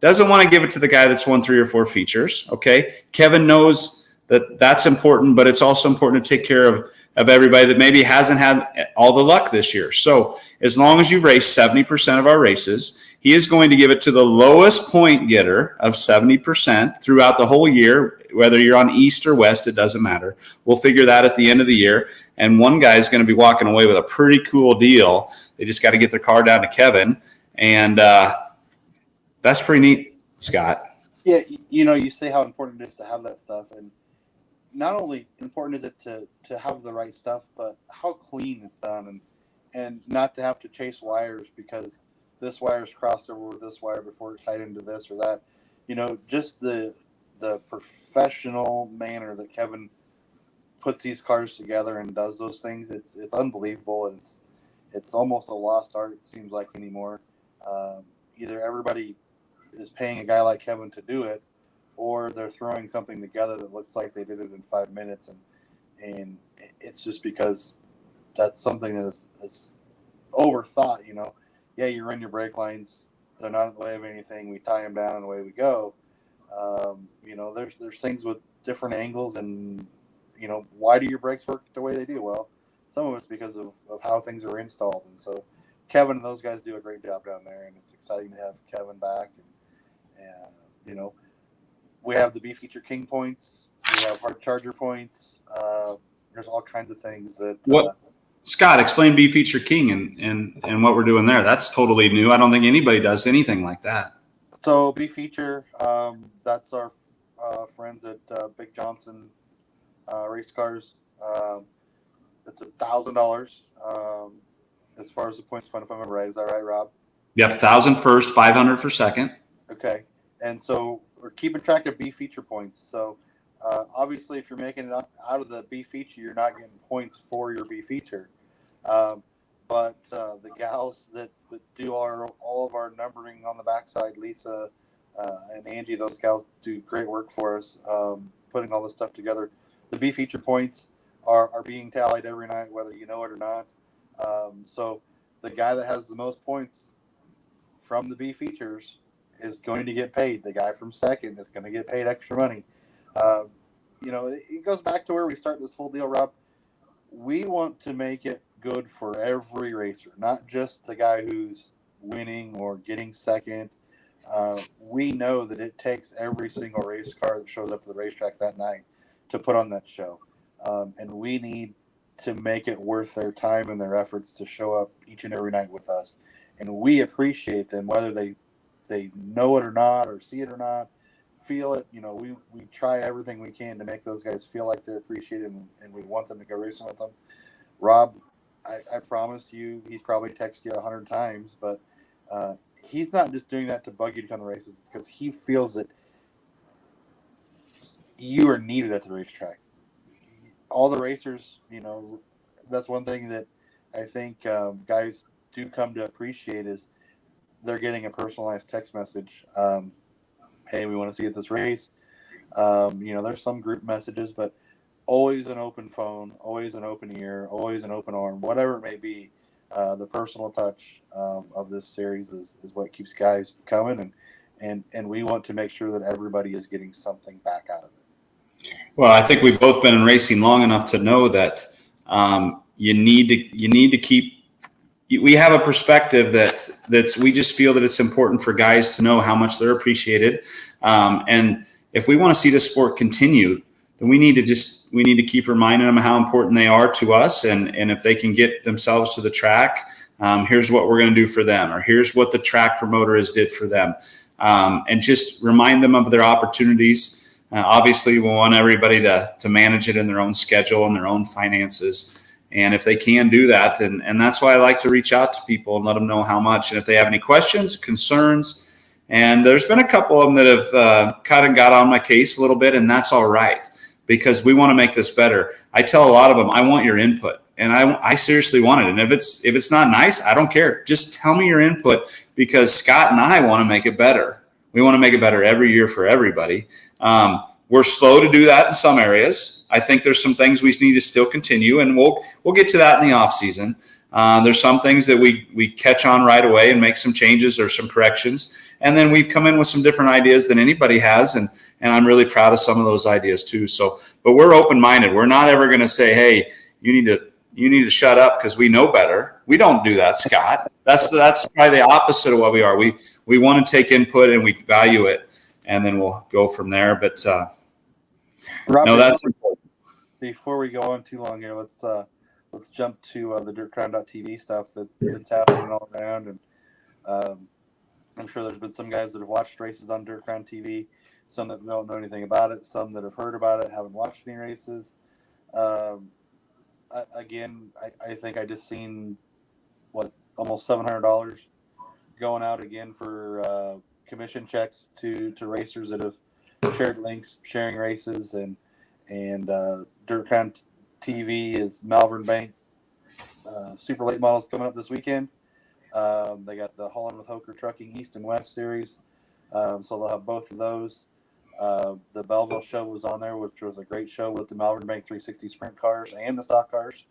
doesn't want to give it to the guy that's won 3 or 4 features, okay? Kevin knows that that's important, but it's also important to take care of everybody that maybe hasn't had all the luck this year. So as long as you've raced 70% of our races, he is going to give it to the lowest point getter of 70% throughout the whole year, whether you're on East or West, it doesn't matter. We'll figure that at the end of the year. And one guy is going to be walking away with a pretty cool deal. They just got to get their car down to Kevin. And that's pretty neat, Scott. Yeah, you say how important it is to have that stuff. And not only important is it to have the right stuff, but how clean it's done and not to have to chase wires because this wire's crossed over with this wire before it's tied into this or that. Just the professional manner that Kevin puts these cars together and does those things, it's unbelievable. And it's almost a lost art, it seems like, anymore. Either everybody is paying a guy like Kevin to do it, or they're throwing something together that looks like they did it in 5 minutes, and it's just because that's something that is overthought. Yeah, you run your brake lines; they're not in the way of anything. We tie them down and away we go. There's things with different angles, and why do your brakes work the way they do? Well, some of it's because of how things are installed, and so Kevin and those guys do a great job down there, and it's exciting to have Kevin back. And we have the B Feature King points, we have hard charger points. There's all kinds of things that. What Scott, explain B Feature King and what we're doing there. That's totally new. I don't think anybody does anything like that. So B Feature, that's our friends at Big Johnson Race Cars. It's $1,000 as far as the points fund, if I remember right. Is that right, Rob? Yep, 1,000 first, 500 for second. Okay, and so we're keeping track of B Feature points. So obviously, if you're making it out of the B Feature, you're not getting points for your B Feature. But the gals that do all of our numbering on the backside, Lisa and Angie, those gals do great work for us, putting all this stuff together. The B Feature points are being tallied every night, whether you know it or not. So the guy that has the most points from the B Features is going to get paid. The guy from second is going to get paid extra money. It goes back to where we start this whole deal, Rob. We want to make it good for every racer, not just the guy who's winning or getting second. We know that it takes every single race car that shows up at the racetrack that night to put on that show. And we need to make it worth their time and their efforts to show up each and every night with us. And we appreciate them, whether they know it or not, or see it or not, feel it. We try everything we can to make those guys feel like they're appreciated, and we want them to go racing with them. Rob, I promise you, he's probably texted you 100 times, but he's not just doing that to bug you to come to races, because he feels that you are needed at the racetrack. All the racers, that's one thing that I think guys do come to appreciate, is they're getting a personalized text message. Hey, we want to see you at this race. There's some group messages, but always an open phone, always an open ear, always an open arm, whatever it may be. The personal touch of this series is what keeps guys coming, and we want to make sure that everybody is getting something back out of it. Well, I think we've both been in racing long enough to know that you need to keep. We have a perspective that's we just feel that it's important for guys to know how much they're appreciated, and if we want to see this sport continue, then we need to keep reminding them how important they are to us, and if they can get themselves to the track, here's what we're going to do for them, or here's what the track promoter has did for them, and just remind them of their opportunities. Obviously, we want everybody to manage it in their own schedule and their own finances. And if they can do that, and that's why I like to reach out to people and let them know how much. And if they have any questions, concerns, and there's been a couple of them that have kind of got on my case a little bit, and that's all right, because we want to make this better. I tell a lot of them, I want your input, and I seriously want it. And if it's not nice, I don't care. Just tell me your input, because Scott and I want to make it better. We want to make it better every year for everybody. We're slow to do that in some areas. I think there's some things we need to still continue, and we'll get to that in the off season. There's some things that we catch on right away and make some changes or some corrections. And then we've come in with some different ideas than anybody has. And I'm really proud of some of those ideas too. So, but we're open-minded. We're not ever going to say, hey, you need to shut up because we know better. We don't do that, Scott. That's probably the opposite of what we are. We want to take input and we value it, and then we'll go from there. But Rob, no, that's before we go on too long here. Let's jump to the DirtCrown.tv stuff that's happening all around, and I'm sure there's been some guys that have watched races on Dirt Crown TV, some that don't know anything about it, some that have heard about it, haven't watched any races. Again, I think I just seen almost $700 going out again for commission checks to racers that have shared links, sharing races, and Dirt Crown TV is Malvern Bank Super Late Models coming up this weekend. They got the Holland with Hoker Trucking East and West Series, so they'll have both of those. The Belleville show was on there, which was a great show with the Malvern Bank 360 sprint cars and the stock cars.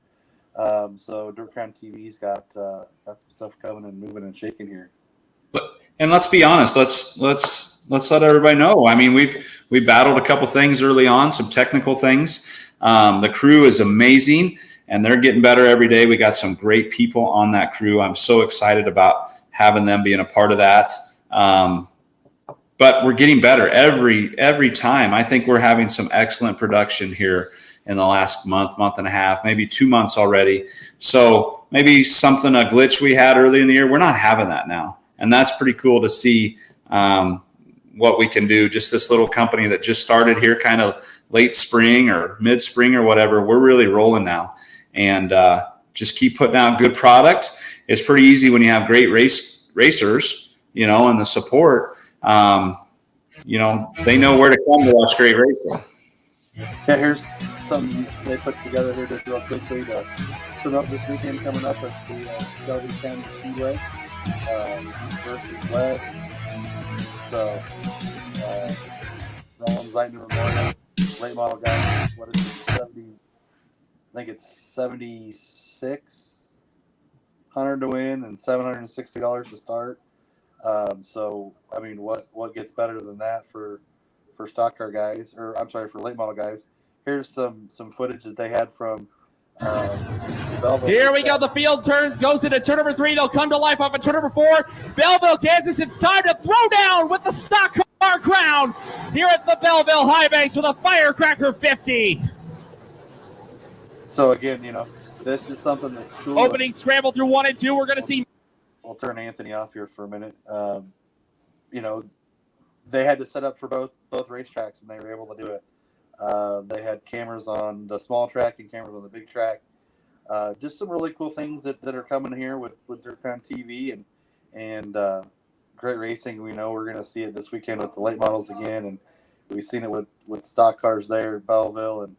So Dirt Crown TV's got some stuff coming and moving and shaking here. And let's be honest. Let's let everybody know. I mean, we battled a couple things early on, some technical things. The crew is amazing, and they're getting better every day. We got some great people on that crew. I'm so excited about having them being a part of that. But we're getting better every time. I think we're having some excellent production here in the last month and a half, maybe 2 months already. So maybe a glitch we had early in the year, we're not having that now. And that's pretty cool to see what we can do. Just this little company that just started here kind of late spring or mid-spring or whatever, we're really rolling now. And just keep putting out good product. It's pretty easy when you have great racers, and the support. They know where to come to watch great racing. Yeah, here's something they put together here just real quickly to promote this weekend coming up at the Shelby County Speedway versus West. So, Ron Zeitner Memorial, late model guy. What is it? 70? I think it's 7,600 to win and $760 to start. So I mean, what gets better than that for stock car guys, or I'm sorry, for late model guys? Here's some footage that they had from Belleville. Here we go. The field turn goes into turn number 3. They'll come to life off of turn number 4. Belleville, Kansas. It's time to throw down with the stock car crown here at the Belleville High Banks with a Firecracker 50. So again, this is something that's cool. Opening scramble through 1 and 2. We're going to see. We'll turn Anthony off here for a minute. They had to set up for both racetracks, and they were able to do it. They had cameras on the small track and cameras on the big track. Just some really cool things that are coming here with Dirt Crown TV and great racing. We know we're going to see it this weekend with the late models again, and we've seen it with stock cars there at Belleville.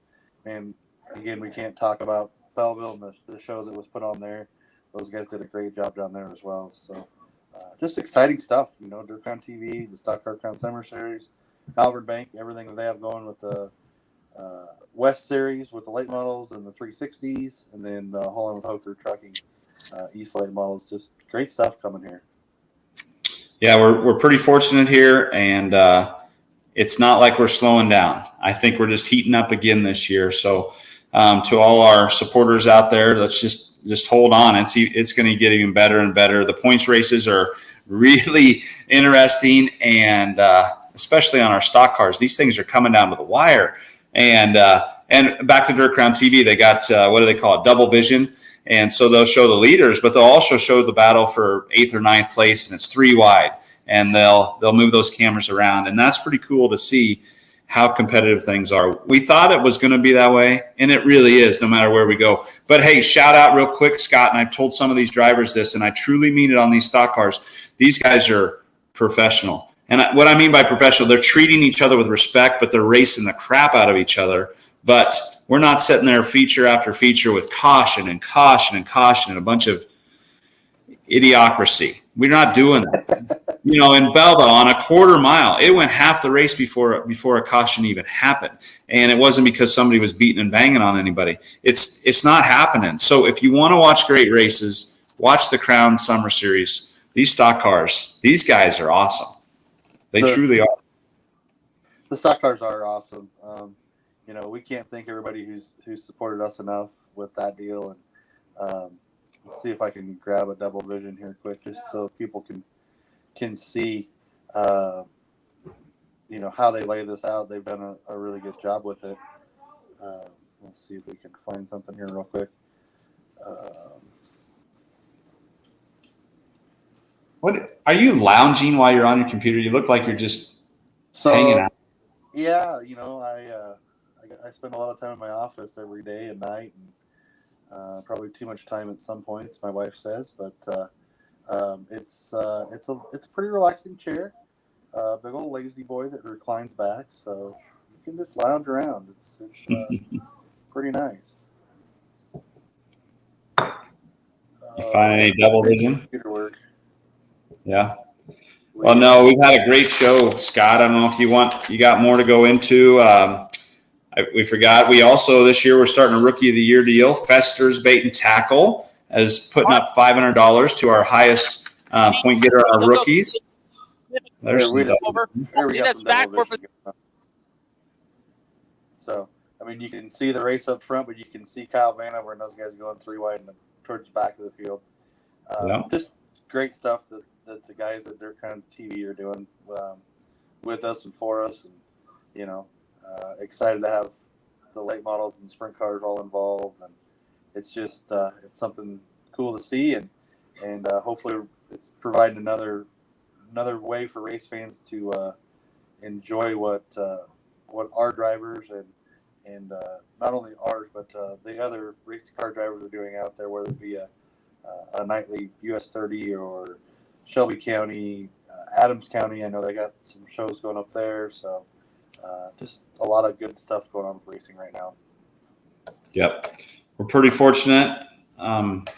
And again, we can't talk about Belleville and the show that was put on there. Those guys did a great job down there as well. So just exciting stuff, Dirt Crown TV, the Stock Car Crown Summer Series, Malvern Bank, everything that they have going with the West Series with the late models and the 360s, and then the Holland with Hoker Trucking East late models. Just great stuff coming here. Yeah, we're pretty fortunate here, and it's not like we're slowing down. I think we're just heating up again this year. So to all our supporters out there, let's just hold on. It's going to get even better and better. The points races are really interesting, and especially on our stock cars, these things are coming down to the wire. And back to Dirt Crown TV, they got what do they call it? Double vision. And so they'll show the leaders, but they'll also show the battle for 8th or 9th place, and it's 3 wide. And they'll move those cameras around, and that's pretty cool to see how competitive things are. We thought it was going to be that way, and it really is, no matter where we go. But hey, shout out real quick, Scott, and I've told some of these drivers this, and I truly mean it on these stock cars. These guys are professional. And what I mean by professional, they're treating each other with respect, but they're racing the crap out of each other. But we're not sitting there feature after feature with caution and a bunch of idiocracy. We're not doing that. In Belleville, on a quarter mile, it went half the race before a caution even happened. And it wasn't because somebody was beating and banging on anybody. It's not happening. So if you want to watch great races, watch the Crown Summer Series. These stock cars, these guys are awesome. They truly are. The stock cars are awesome. We can't thank everybody who's supported us enough with that deal. And let's see if I can grab a double vision here quick, just so people can see, how they lay this out. They've done a really good job with it. Let's see if we can find something here real quick. What are you lounging while you're on your computer? You look like you're just hanging out. Yeah, I spend a lot of time in my office every day and night, and probably too much time at some points, my wife says, but it's a pretty relaxing chair, big old lazy boy that reclines back, so you can just lounge around. It's pretty nice. You find any double vision? Computer work. Yeah. Well, no, we've had a great show, Scott. I don't know if you got more to go into. We forgot. We also, this year, we're starting a Rookie of the Year deal. Fester's Bait and Tackle is putting up $500 to our highest point getter, our rookies. There's some over. That's back for. So, I mean, you can see the race up front, but you can see Kyle Vanover and those guys going 3 wide and towards the back of the field. Just great stuff that the guys at Dirt Crown TV are doing with us and for us, and excited to have the late models and sprint cars all involved, and it's just it's something cool to see, and hopefully it's providing another way for race fans to enjoy what our drivers and not only ours but the other race car drivers are doing out there, whether it be a nightly US 30 or Shelby County, Adams County. I know they got some shows going up there, so just a lot of good stuff going on with racing right now. Yep. We're pretty fortunate,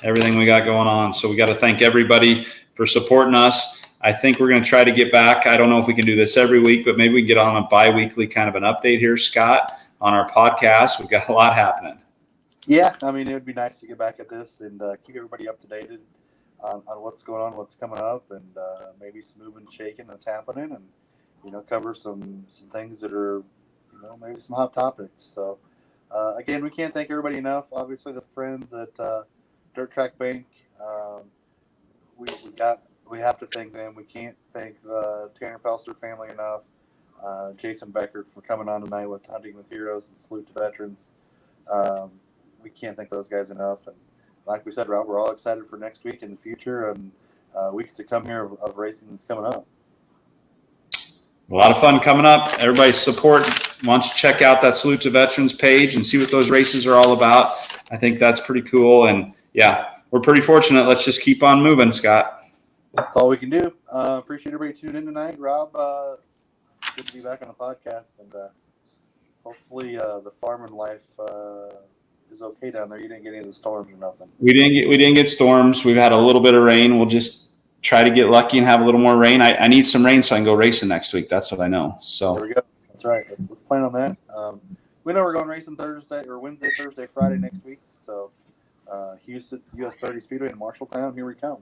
everything we got going on. So we got to thank everybody for supporting us. I think we're going to try to get back. I don't know if we can do this every week, but maybe we can get on a bi-weekly kind of an update here, Scott, on our podcast. We've got a lot happening. Yeah, I mean, it would be nice to get back at this and keep everybody up to date on what's going on, what's coming up, and maybe some moving and shaking that's happening, and cover some things that are maybe some hot topics. So again, we can't thank everybody enough. Obviously, the friends at Dirt Track Bank, we have to thank them. We can't thank the Tanner Pelster family enough. Jason Becker for coming on tonight with Hunting with Heroes and Salute to Veterans. We can't thank those guys enough. And like we said, Rob, we're all excited for next week and the future and weeks to come here of racing that's coming up. A lot of fun coming up. Everybody's support. Why don't you check out that Salute to Veterans page and see what those races are all about. I think that's pretty cool. And yeah, we're pretty fortunate. Let's just keep on moving, Scott. That's all we can do. Appreciate everybody tuning in tonight. Rob, good to be back on the podcast, and hopefully the farming life is okay down there. You didn't get any of the storms or nothing. We didn't get storms. We've had a little bit of rain. We'll just try to get lucky and have a little more rain. I need some rain so I can go racing next week. That's what I know. So there we go. That's right. Let's plan on that. We know we're going racing Wednesday, Thursday, Friday next week. So Houston's US 30 Speedway in Marshalltown. Here we come.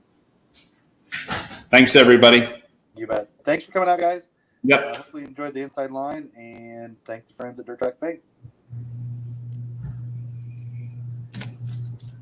Thanks, everybody. You bet. Thanks for coming out, guys. Yep. Hopefully you enjoyed the inside line, and thanks to friends at Dirt Track Bank.